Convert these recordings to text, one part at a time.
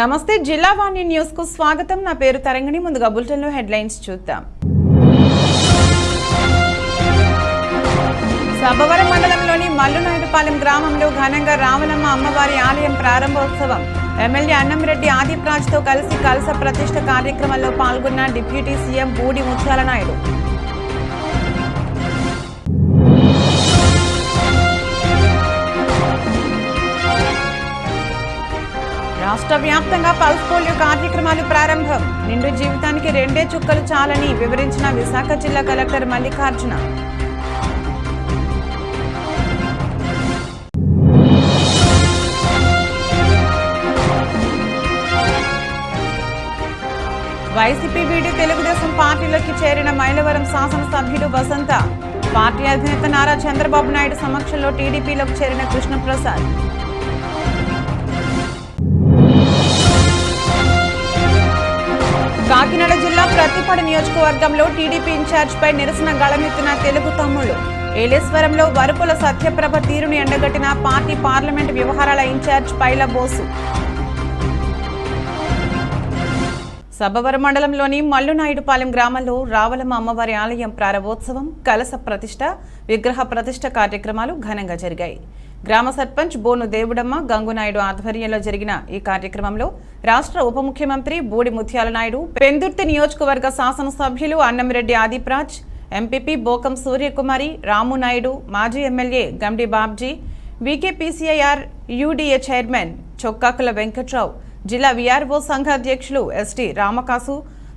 నమస్తే జిల్లా వాణి న్యూస్ కు స్వాగతం। నా పేరు తరంగిణి। ముందుగా బులెటిన్ లో హెడ్లైన్స్ చూద్దాం। సభవరం మండలంలోని మల్లునాయుడుపాలెం గ్రామంలో ఘనంగా రావలమ్మ అమ్మవారి ఆలయం ప్రారంభోత్సవం। ఎమ్మెల్యే అన్నంరెడ్డి ఆదిప్రాజ్ తో కలిసి కలశ ప్రతిష్ఠ కార్యక్రమంలో పాల్గొన్న డిప్యూటీ సీఎం బూడి ముత్యాల నాయుడు। రాష్ట్ర వ్యాప్తంగా పల్స్ పోలియో కార్యక్రమాలు ప్రారంభం। నిండు జీవితానికి 2 చుక్కలు చాలని వివరించిన విశాఖ జిల్లా కలెక్టర్ మల్లికార్జున। వైసీపీ వీడి తెలుగుదేశం పార్టీలోకి చేరిన మైలవరం శాసనసభ్యుడు వసంత। పార్టీ అధినేత నారా చంద్రబాబు నాయుడు సమక్షంలో టీడీపీలోకి చేరిన కృష్ణప్రసాద్। కాకినాడ జిల్లా ప్రతిపాడు నియోజకవర్గంలో టీడీపీ ఇన్ఛార్జ్ పై నిరసన గళమెత్తిన తెలుగు తమ్ముళ్లు। ఏలేశ్వరంలో వరుపుల సత్యప్రభ తీరును ఎండగట్టిన పార్టీ పార్లమెంట్ వ్యవహారాల ఇన్ఛార్జ్ పైల బోసు। సభవరం మండలంలోని మల్లునాయుడుపాలెం గ్రామంలో రావలమ్మ అమ్మవారి ఆలయం ప్రారంభోత్సవం, కలశ ప్రతిష్ఠ, విగ్రహ ప్రతిష్ఠ కార్యక్రమాలు ఘనంగా జరిగాయి। గ్రామ సర్పంచ్ బోను దేవుడమ్మ గంగునాయుడు ఆధ్వర్యంలో జరిగిన ఈ కార్యక్రమంలో రాష్ట్ర ఉప ముఖ్యమంత్రి బూడి ముత్యాల నాయుడు, పెందుర్తి నియోజకవర్గ శాసనసభ్యులు అన్నంరెడ్డి ఆదిప్రాజ్, ఎంపీపీ బోకం సూర్యకుమారి, రామునాయుడు, మాజీ ఎమ్మెల్యే గండి బాబ్జీ, వీకేపీసీఐఆర్ యూడీఏ చైర్మన్ చొక్కాకుల వెంకట్రావు, జిల్లా వీఆర్ఓ సంఘ అధ్యక్షులు ఎస్టీ రామకాసు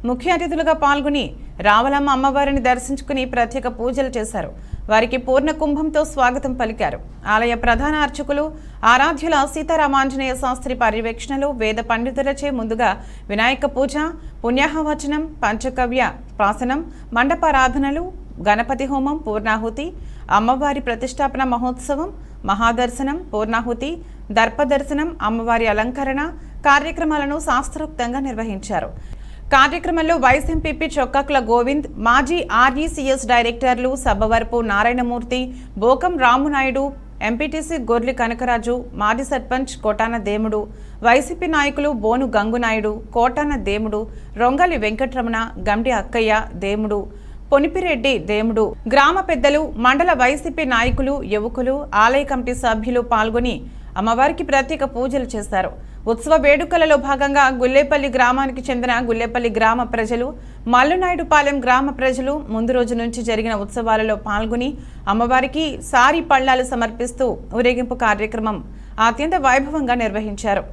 ముఖ్య అతిథులుగా పాల్గొని రావలమ్మ అమ్మవారిని దర్శించుకుని ప్రత్యేక పూజలు చేశారు। వారికి పూర్ణ కుంభంతో స్వాగతం పలికారు। ఆలయ ప్రధాన అర్చకులు ఆరాధ్యుల సీతారామాంజనేయ శాస్త్రి పర్యవేక్షణలో వేద పండితులచే ముందుగా వినాయక పూజ, పుణ్యాహవచనం, పంచకవ్య ప్రాసనం, మండపారాధనలు, గణపతి హోమం, పూర్ణాహుతి, అమ్మవారి ప్రతిష్టాపన మహోత్సవం, మహాదర్శనం, పూర్ణాహుతి, దర్పదర్శనం, అమ్మవారి అలంకరణ కార్యక్రమాలను శాస్త్రోక్తంగా నిర్వహించారు। కార్యక్రమంలో వైస్ ఎంపీపీ చొక్కాకుల గోవింద్, మాజీ ఆర్ఈసీఎస్ డైరెక్టర్లు సబ్బవరపు నారాయణమూర్తి, బోకం రామునాయుడు, ఎంపీటీసీ గొర్లి కనకరాజు, మాజీ సర్పంచ్ కోటాన దేముడు, వైసీపీ నాయకులు బోను గంగునాయుడు, కోటాన దేముడు, రొంగలి వెంకటరమణ, గండి అక్కయ్య దేముడు, పొనిపిరెడ్డి దేముడు, గ్రామ పెద్దలు, మండల వైసీపీ నాయకులు, యువకులు, ఆలయ కమిటీ సభ్యులు పాల్గొని అమ్మవారికి ప్రత్యేక పూజలు చేశారు। ఉత్సవ వేడుకలలో భాగంగా గుల్లేపల్లి గ్రామానికి చెందిన గుల్లేపల్లి గ్రామ ప్రజలు, మల్లునాయుడుపాలెం గ్రామ ప్రజలు ముందు రోజు నుంచి జరిగిన ఉత్సవాలలో పాల్గొని అమ్మవారికి సారీ పళ్ళాలు సమర్పిస్తూ ఊరేగింపు కార్యక్రమం అత్యంత వైభవంగా నిర్వహించారు।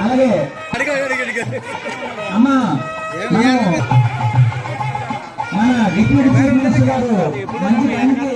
అలాగే అమ్మా మన డిప్యూటీ చీఫ్ మినిస్టర్ గారు మంచి టైంకి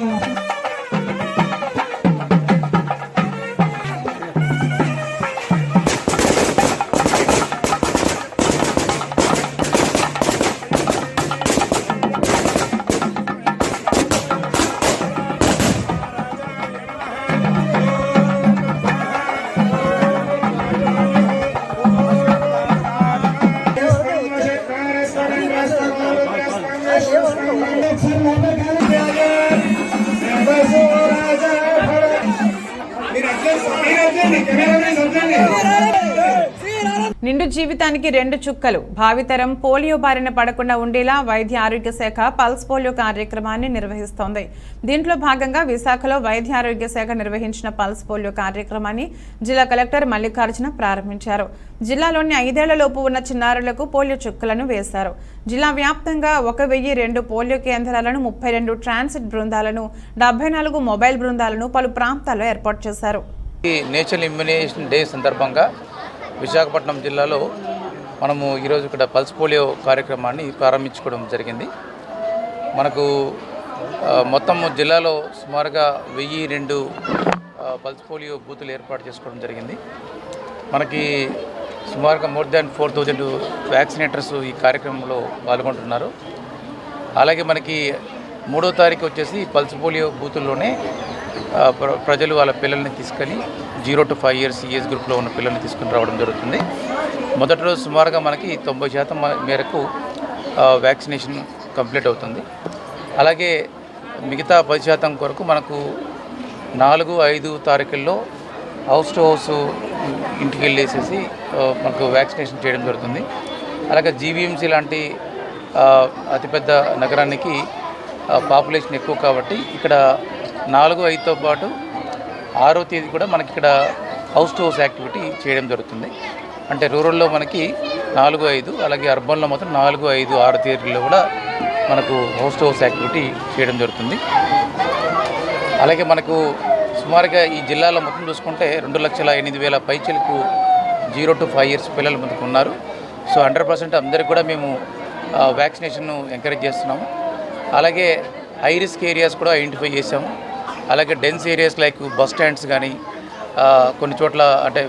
నిండు జీవితానికి 2 చుక్కలు, భావితరం పోలియో బారిన పడకుండా ఉండేలా వైద్య ఆరోగ్య శాఖ పల్స్ పోలియో కార్యక్రమాన్ని నిర్వహిస్తోంది। దీంట్లో భాగంగా విశాఖలో వైద్య ఆరోగ్య శాఖ నిర్వహించిన పల్స్ పోలియో కార్యక్రమాన్ని జిల్లా కలెక్టర్ మల్లికార్జున ప్రారంభించారు। జిల్లాలోని 5 ఏళ్లలోపు ఉన్న చిన్నారులకు పోలియో చుక్కలను వేశారు। జిల్లా వ్యాప్తంగా 1002 పోలియో కేంద్రాలను, 32 ట్రాన్సిట్ బృందాలను, 74 మొబైల్ బృందాలను పలు ప్రాంతాల్లో ఏర్పాటు చేశారు। నేషనల్ ఇమ్యునైజేషన్ డే సందర్భంగా విశాఖపట్నం జిల్లాలో మనము ఈరోజు ఇక్కడ పల్స్ పోలియో కార్యక్రమాన్ని ప్రారంభించుకోవడం జరిగింది। మనకు మొత్తం జిల్లాలో సుమారుగా 1002 పల్స్ పోలియో బూతులు ఏర్పాటు చేసుకోవడం జరిగింది। మనకి సుమారుగా మోర్ దాన్ 4000 వ్యాక్సినేటర్స్ ఈ కార్యక్రమంలో పాల్గొంటున్నారు। అలాగే మనకి 3వ తారీఖు వచ్చేసి పల్స్ పోలియో బూతుల్లోనే ప్రజలు వాళ్ళ పిల్లల్ని తీసుకొని 0 to 5 years ఏజ్ గ్రూప్లో ఉన్న పిల్లల్ని తీసుకుని రావడం జరుగుతుంది. మొదటి రోజు సుమారుగా మనకి 90% మేరకు వ్యాక్సినేషన్ కంప్లీట్ అవుతుంది. అలాగే మిగతా 10% కొరకు మనకు 4-5 తారీఖుల్లో హౌస్ టు హౌస్ ఇంటికి వెళ్ళేసేసి మనకు వ్యాక్సినేషన్ చేయడం జరుగుతుంది. అలాగే జీవీఎంసీ లాంటి అతిపెద్ద నగరానికి పాపులేషన్ ఎక్కువ కాబట్టి ఇక్కడ 4-5తో పాటు 6వ తేదీ కూడా మనకి ఇక్కడ హౌస్ టు హౌస్ యాక్టివిటీ చేయడం జరుగుతుంది. అంటే రూరల్లో మనకి 4-5, అలాగే అర్బన్లో మాత్రం 4-5-6 తేదీల్లో కూడా మనకు హౌస్ టు హౌస్ యాక్టివిటీ చేయడం జరుగుతుంది. అలాగే మనకు సుమారుగా ఈ జిల్లాలో మొత్తం చూసుకుంటే 2,08,000 పైచలకు 0 to 5 years పిల్లలు మనకు ఉన్నారు. సో 100% అందరికి కూడా మేము వ్యాక్సినేషన్ ఎంకరేజ్ చేస్తున్నాము. అలాగే హై రిస్క్ ఏరియాస్ కూడా ఐడెంటిఫై చేసాము. అలాగే dense areas like bus stands కానీ కొన్ని చోట్ల అంటే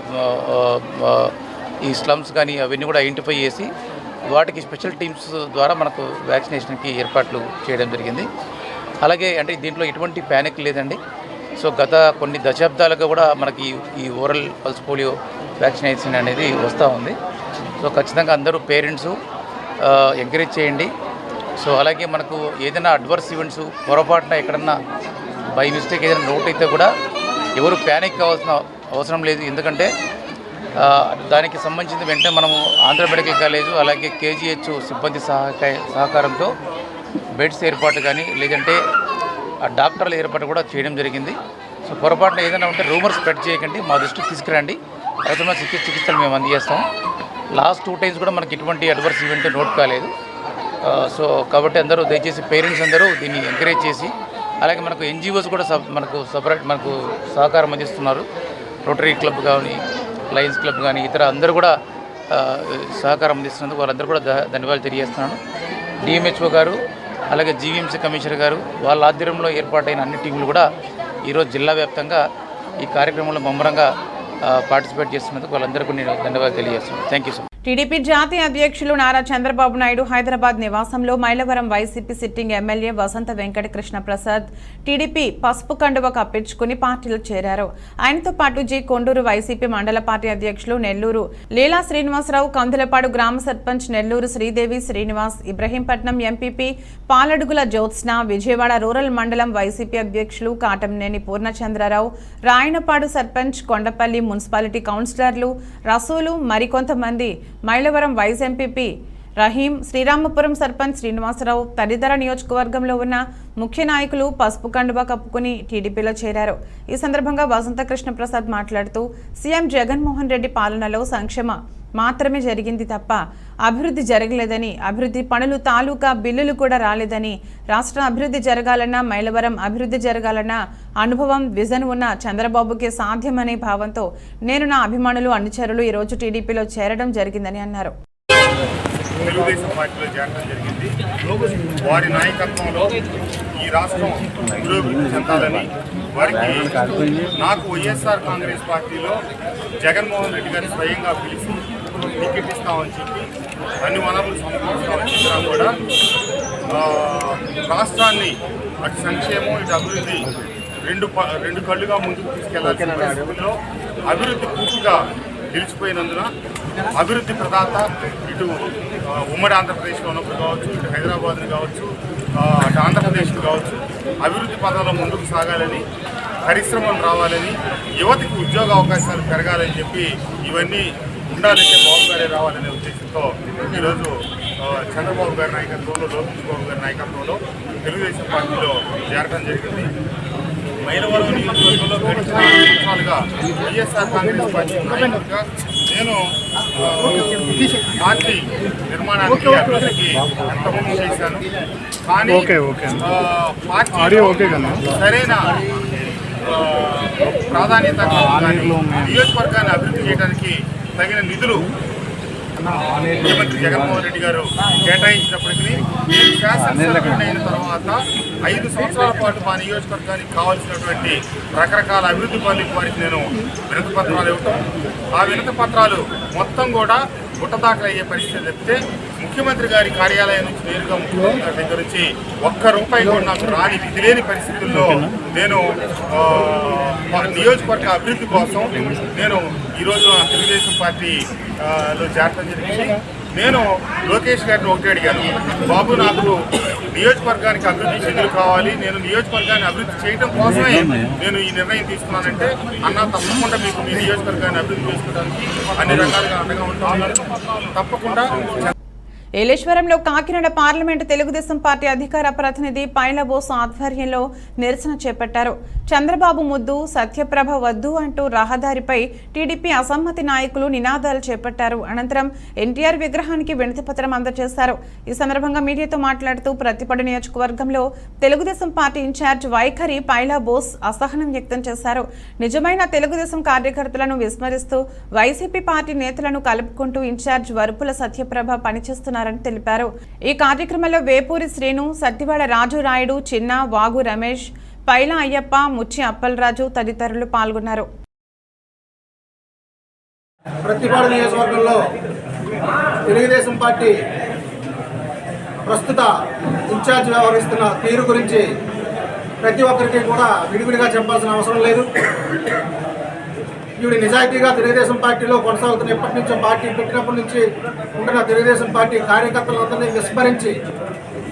ఈ స్లమ్స్ కానీ అవన్నీ కూడా ఐడెంటిఫై చేసి వాటికి స్పెషల్ టీమ్స్ ద్వారా మనకు వ్యాక్సినేషన్కి ఏర్పాట్లు చేయడం జరిగింది. అలాగే అంటే దీంట్లో ఎటువంటి ప్యానిక్ లేదండి. సో గత కొన్ని దశాబ్దాలుగా కూడా మనకి ఈ ఓరల్ పల్స్ పోలియో వ్యాక్సినేషన్ అనేది వస్తూ ఉంది. సో ఖచ్చితంగా అందరూ పేరెంట్స్ ఎంకరేజ్ చేయండి. సో అలాగే మనకు ఏదైనా అడ్వర్స్ ఈవెంట్స్ పొరపాటున ఎక్కడన్నా బై మిస్టేక్ ఏదైనా నోట్ అయితే కూడా ఎవరు ప్యానిక్ కావాల్సిన అవసరం లేదు. ఎందుకంటే దానికి సంబంధించిన వెంటనే మనము ఆంధ్ర మెడికల్ కాలేజు అలాగే కేజీహెచ్ సిబ్బంది సహకారంతో బెడ్స్ ఏర్పాటు కానీ లేదంటే డాక్టర్ల ఏర్పాటు కూడా చేయడం జరిగింది. సో పొరపాటున ఏదైనా ఉంటే రూమర్ స్ప్రెడ్ చేయకండి, మా దృష్టికి తీసుకురండి, అవసరమైన చికిత్సలు మేము అందజేస్తాం. లాస్ట్ 2 times కూడా మనకి ఎటువంటి అడ్వర్స్ ఈవెంట్ నోట్ కాలేదు. సో కాబట్టి అందరూ దయచేసి పేరెంట్స్ అందరూ దీన్ని ఎంకరేజ్ చేసి అలాగే మనకు ఎన్జిఓస్ కూడా మనకు సహకారం అందిస్తున్నారు. రోటరీ క్లబ్ కానీ లయన్స్ క్లబ్ కానీ ఇతర అందరూ కూడా సహకారం అందిస్తున్నందుకు వాళ్ళందరూ కూడా ధన్యవాదాలు తెలియజేస్తున్నాను. డిఎంహెచ్ఓ గారు అలాగే జీవీఎంసీ కమిషనర్ గారు వాళ్ళ ఆధ్వర్యంలో ఏర్పాటైన అన్ని టీంలు కూడా ఈరోజు జిల్లా వ్యాప్తంగా ఈ కార్యక్రమంలో ముమ్మరంగా పార్టిసిపేట్ చేస్తున్నందుకు వాళ్ళందరికీ నేను ధన్యవాదాలు తెలియజేస్తున్నాను. Thank you so much. TDP జాతీయ అధ్యక్షులు నారా చంద్రబాబు నాయుడు హైదరాబాద్ నివాసంలో మైలవరం వైసీపీ సిట్టింగ్ ఎమ్మెల్యే వసంత వెంకట కృష్ణ ప్రసాద్ టీడీపీ పసుపు కండువ కప్పించుకుని పార్టీలో చేరారు. ఆయనతో పాటు జి కొండూరు వైసీపీ మండల పార్టీ అధ్యక్షులు నెల్లూరు లీలా శ్రీనివాసరావు, కందులపాడు గ్రామ సర్పంచ్ నెల్లూరు శ్రీదేవి శ్రీనివాస్, ఇబ్రహీంపట్నం ఎంపీపీ పాలడుగుల జ్యోత్స్న, విజయవాడ రూరల్ మండలం వైసీపీ అధ్యక్షులు కాటంనేని పూర్ణచంద్రరావు, రాయనపాడు సర్పంచ్, కొండపల్లి మున్సిపాలిటీ కౌన్సిలర్లు, రసూలు, మరికొంతమంది మైలవరం వైస్ ఎంపీపీ రహీం, శ్రీరామపురం సర్పంచ్ శ్రీనివాసరావు తదితర నియోజకవర్గంలో ఉన్న ముఖ్య నాయకులు పసుపు కండువా కప్పుకుని టీడీపీలో చేరారు. ఈ సందర్భంగా వసంత కృష్ణ ప్రసాద్ మాట్లాడుతూ సీఎం జగన్మోహన్ రెడ్డి పాలనలో సంక్షేమ మాత్రమే జరిగింది తప్ప అభివృద్ధి జరగలేదని, అభివృద్ధి పనులు తాలూకా బిల్లులు కూడా రాలేదని, రాష్ట్రం అభివృద్ధి జరగాలన్నా మైలవరం అభివృద్ధి జరగాలన్నా అనుభవం విజన్ ఉన్న చంద్రబాబుకే సాధ్యమనే భావంతో నేను నా అభిమానులు అనుచరులు ఈరోజు టీడీపీలో చేరడం జరిగిందని అన్నారు. తెలుగుదేశం పార్టీలో చేరడం జరిగింది. వారి నాయకత్వంలో ఈ రాష్ట్రం పురోభివృద్ధి చెందాలని వారికి నాకు వైఎస్ఆర్ కాంగ్రెస్ పార్టీలో జగన్మోహన్ రెడ్డి గారిని స్వయంగా పిలిచి టికెట్ ఇస్తామని చెప్పి అన్ని వనరులు సమకూరుస్తామని చెప్పినా కూడా రాష్ట్రాన్ని అటు సంక్షేమం ఇటు అభివృద్ధి రెండు కళ్ళుగా ముందుకు తీసుకెళ్లాల్సిన పరిస్థితుల్లో అభివృద్ధి పూర్తిగా నిలిచిపోయినందున అభివృద్ధి ప్రదాత ఇటు ఉమ్మడి ఆంధ్రప్రదేశ్లో ఉన్నప్పుడు కావచ్చు, ఇటు హైదరాబాద్ని కావచ్చు, అటు ఆంధ్రప్రదేశ్లో కావచ్చు అభివృద్ధి పథంలో ముందుకు సాగాలని, పరిశ్రమలు రావాలని, యువతకు ఉద్యోగ అవకాశాలు పెరగాలని చెప్పి ఇవన్నీ ఉండాలంటే బాబు గారే రావాలనే ఉద్దేశంతో ఈరోజు చంద్రబాబు గారి నాయకత్వంలో, లోకేష్ బాబు గారి నాయకత్వంలో తెలుగుదేశం పార్టీలో చేరడం జరిగింది. మైలవరం నియోజకవర్గంలో గడిచిన 5 సంవత్సరాలుగా వైఎస్ఆర్ కాంగ్రెస్ పార్టీ నాయకుడిగా నేను పార్టీ నిర్మాణానికి అభివృద్ధికి ఎంత ముందు చేశాను. కానీ పార్టీ సరైన ప్రాధాన్యత నియోజకవర్గాన్ని అభివృద్ధి చేయడానికి తగిన నిధులు ముఖ్యమంత్రి జగన్మోహన్ రెడ్డి గారు కేటాయించినప్పటికీ నేను శాసనసభ్యుడు అయిన తర్వాత 5 సంవత్సరాల పాటు మా నియోజకవర్గానికి కావాల్సినటువంటి రకరకాల అభివృద్ధి పనులకు వారికి నేను వినతి పత్రాలు ఇవ్వటం, ఆ వినతి పత్రాలు మొత్తం కూడా గుట్టదాఖలు అయ్యే పరిస్థితి తప్పితే ముఖ్యమంత్రి గారి కార్యాలయం నుంచి నేరుగా ముఖ్యమంత్రి గారి దగ్గర నుంచి ₹1 కూడా నాకు రాని విధి లేని పరిస్థితుల్లో నేను నియోజకవర్గ అభివృద్ధి కోసం నేను ఈరోజు తెలుగుదేశం పార్టీలో చేరడం జరిగింది. నేను లోకేష్ గారిని ఒకటి అడిగాను, బాబు నాకు నియోజకవర్గానికి అభివృద్ధి నిధులు కావాలి, నేను నియోజకవర్గాన్ని అభివృద్ధి చేయడం కోసమే నేను ఈ నిర్ణయం తీసుకున్నానంటే, అన్న తప్పకుండా మీకు మీ నియోజకవర్గాన్ని అభివృద్ధి చేసుకోవడానికి అన్ని రకాలుగా అండగా ఉంటాను, తప్పకుండా. ఏలేశ్వరంలో కాకినాడ పార్లమెంటు తెలుగుదేశం పార్టీ అధికార ప్రతినిధి పైల బోసు ఆధ్వర్యంలో నిరసన చేపట్టారు. చంద్రబాబు ముద్దు, సత్యప్రభ వద్దు అంటూ రహదారిపై టీడీపీ అసమ్మతి నాయకులు నినాదాలు చేపట్టారు. అనంతరం ఎన్టీఆర్ విగ్రహానికి వినతిపత్రం అందజేశారు. ఈ సందర్భంగా మీడియాతో మాట్లాడుతూ ప్రతిపాడు నియోజకవర్గంలో తెలుగుదేశం పార్టీ ఇన్ఛార్జ్ వైఖరి పైల బోస్ అసహనం వ్యక్తం చేశారు. నిజమైన తెలుగుదేశం కార్యకర్తలను విస్మరిస్తూ వైసీపీ పార్టీ నేతలను కలుపుకుంటూ ఇన్ఛార్జ్ వరుపుల సత్యప్రభ పనిచేస్తున్నారు తెలిపారు. ఈ కార్యక్రమంలో వేపూరి శ్రీను, సత్తివాడ రాజు రాయుడు, చిన్న, వాగు రమేష్, పైల అయ్యప్ప, ముచ్చి అప్పలరాజు తదితరులు పాల్గొన్నారు. ప్రతిపాడు నియోజకవర్గంలో తెలుగుదేశం పార్టీ ప్రస్తుత ఇన్ఛార్జ్ వ్యవహరిస్తున్న తీరు గురించి ప్రతి ఒక్కరికి కూడా విడివిడిగా చెప్పాల్సిన అవసరం లేదు. ఈవిడ నిజాయితీగా తెలుగుదేశం పార్టీలో కొనసాగుతున్న ఎప్పటి నుంచో పార్టీ పెట్టినప్పటి నుంచి ఉంటున్న తెలుగుదేశం పార్టీ కార్యకర్తలందరినీ విస్మరించి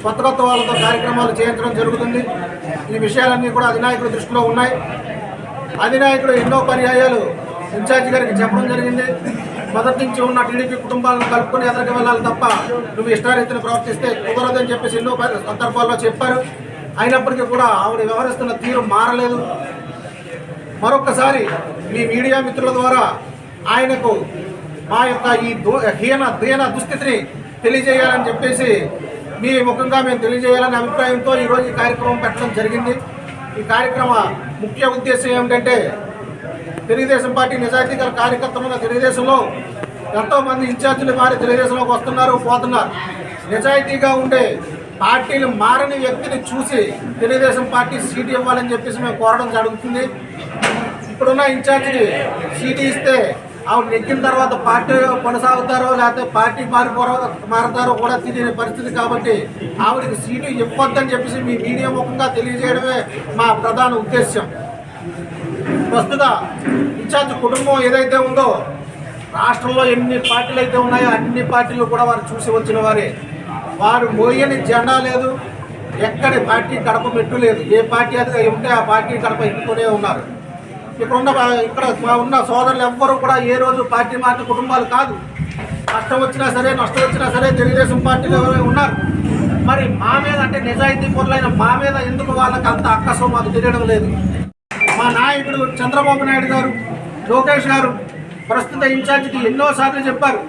కొత్త వాళ్ళతో కార్యక్రమాలు చేయించడం జరుగుతుంది. ఈ విషయాలన్నీ కూడా అధినాయకుడి దృష్టిలో ఉన్నాయి. అధినాయకుడు ఎన్నో పర్యాయాలు ఇన్ఛార్జి గారికి చెప్పడం జరిగింది. మొదటి నుంచి ఉన్న టీడీపీ కుటుంబాలను కలుపుకొని ఎదురుకు వెళ్ళాలి తప్ప నువ్వు ఇష్టారీతిని ప్రవర్తిస్తే కుదరదని చెప్పేసి ఎన్నో సందర్భాల్లో చెప్పారు. అయినప్పటికీ కూడా ఆవిడ వ్యవహరిస్తున్న తీరు మారలేదు. మరొక్కసారి మీ మీడియా మిత్రుల ద్వారా ఆయనకు మా యొక్క ఈ హీన దుస్థితిని తెలియజేయాలని చెప్పేసి మీ ముఖంగా మేము తెలియజేయాలనే అభిప్రాయంతో ఈరోజు ఈ కార్యక్రమం పెట్టడం జరిగింది. ఈ కార్యక్రమ ముఖ్య ఉద్దేశం ఏమిటంటే, తెలుగుదేశం పార్టీ నిజాయితీ గల కార్యకర్తలున్న తెలుగుదేశంలో ఎంతోమంది ఇన్ఛార్జీలు మారి తెలుగుదేశంలోకి వస్తున్నారు, పోతున్నారు. నిజాయితీగా ఉండే పార్టీలు మారని వ్యక్తిని చూసి తెలుగుదేశం పార్టీ సీటు ఇవ్వాలని చెప్పేసి మేము కోరడం జరుగుతుంది. ఇప్పుడున్న ఇన్ఛార్జిని సీటు ఇస్తే ఆవిడ నెగ్గిన తర్వాత పార్టీ కొనసాగుతారో లేకపోతే పార్టీ మారుతారో కూడా తెలియని పరిస్థితి. కాబట్టి ఆవిడకి సీటు ఇవ్వద్దని చెప్పేసి మీ మీడియా ముఖంగా తెలియజేయడమే మా ప్రధాన ఉద్దేశ్యం. ప్రస్తుత ఇన్ఛార్జ్ కుటుంబం ఏదైతే ఉందో, రాష్ట్రంలో ఎన్ని పార్టీలు అయితే ఉన్నాయో అన్ని పార్టీలు కూడా వారు చూసి వచ్చిన వారే. వారు మోయని జెండా లేదు, ఎక్కడి పార్టీ గడప పెట్టు లేదు. ఏ పార్టీ అది ఉంటే ఆ పార్టీ గడప ఎక్కుతూనే ఉన్నారు. ఇక్కడ ఉన్న సోదరులు ఎవ్వరూ కూడా ఏ రోజు పార్టీ మార్చిన కుటుంబాలు కాదు. కష్టం వచ్చినా సరే, నష్టం వచ్చినా సరే తెలుగుదేశం పార్టీలో ఉన్నారు. మరి మా మీద అంటే నిజాయితీ పరులైన మా మీద ఎందుకు వాళ్ళకి అంత అక్కసం మాకు తెలియడం లేదు. మా నాయకుడు చంద్రబాబు నాయుడు గారు, లోకేష్ గారు ప్రస్తుత ఇన్ఛార్జికి ఎన్నోసార్లు చెప్పారు,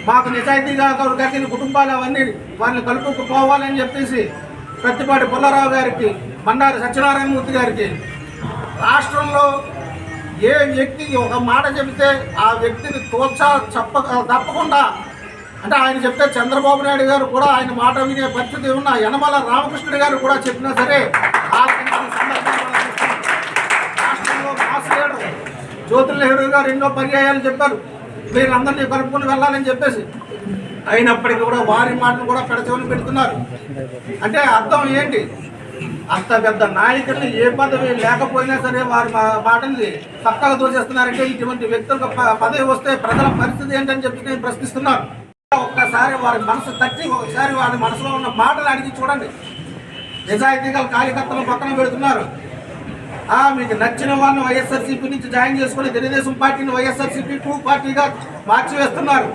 మాకు నిజాయితీగా గడిచిన కుటుంబాలు అవన్నీ వారిని కలుపుకుపోవాలని చెప్పేసి ప్రతిపాటి పుల్లారావు గారికి, బండారి సత్యనారాయణమూర్తి గారికి. రాష్ట్రంలో ఏ వ్యక్తి ఒక మాట చెబితే ఆ వ్యక్తిని తప్పకుండా అంటే ఆయన చెప్తే చంద్రబాబు నాయుడు గారు కూడా ఆయన మాట వినే పరిస్థితి ఉన్న యనమల రామకృష్ణుడు గారు కూడా చెప్పినా సరే రాష్ట్రంలో మాస్ లీడర్ జ్యోతుల్ నెహ్రూ గారు ఎన్నో పర్యాయాలు చెప్పారు మీరు అందరినీ కలుపుకొని వెళ్ళాలని చెప్పేసి. అయినప్పటికీ కూడా వారి మాటను కూడా పెడచెవిని పెడుతున్నారు. అంటే అర్థం ఏంటి? అంత పెద్ద నాయకుల్ని ఏ పదవి లేకపోయినా సరే వారి మాటల్ని పక్కగా దోచేస్తున్నారంటే ఇటువంటి వ్యక్తులకు పదవి వస్తే ప్రజల పరిస్థితి ఏంటని చెప్పి నేను ప్రశ్నిస్తున్నాను. ఒక్కసారి వారి మనసు తట్టి ఒకసారి వారి మనసులో ఉన్న మాటలు అడిగి చూడండి. నిజాయితీ గల కార్యకర్తలు పక్కన పెడుతున్నారు. మీకు నచ్చిన వాళ్ళని వైఎస్ఆర్సీపీ నుంచి జాయిన్ చేసుకుని తెలుగుదేశం పార్టీని వైఎస్ఆర్సీపీ 2 పార్టీగా మార్చివేస్తున్నారు.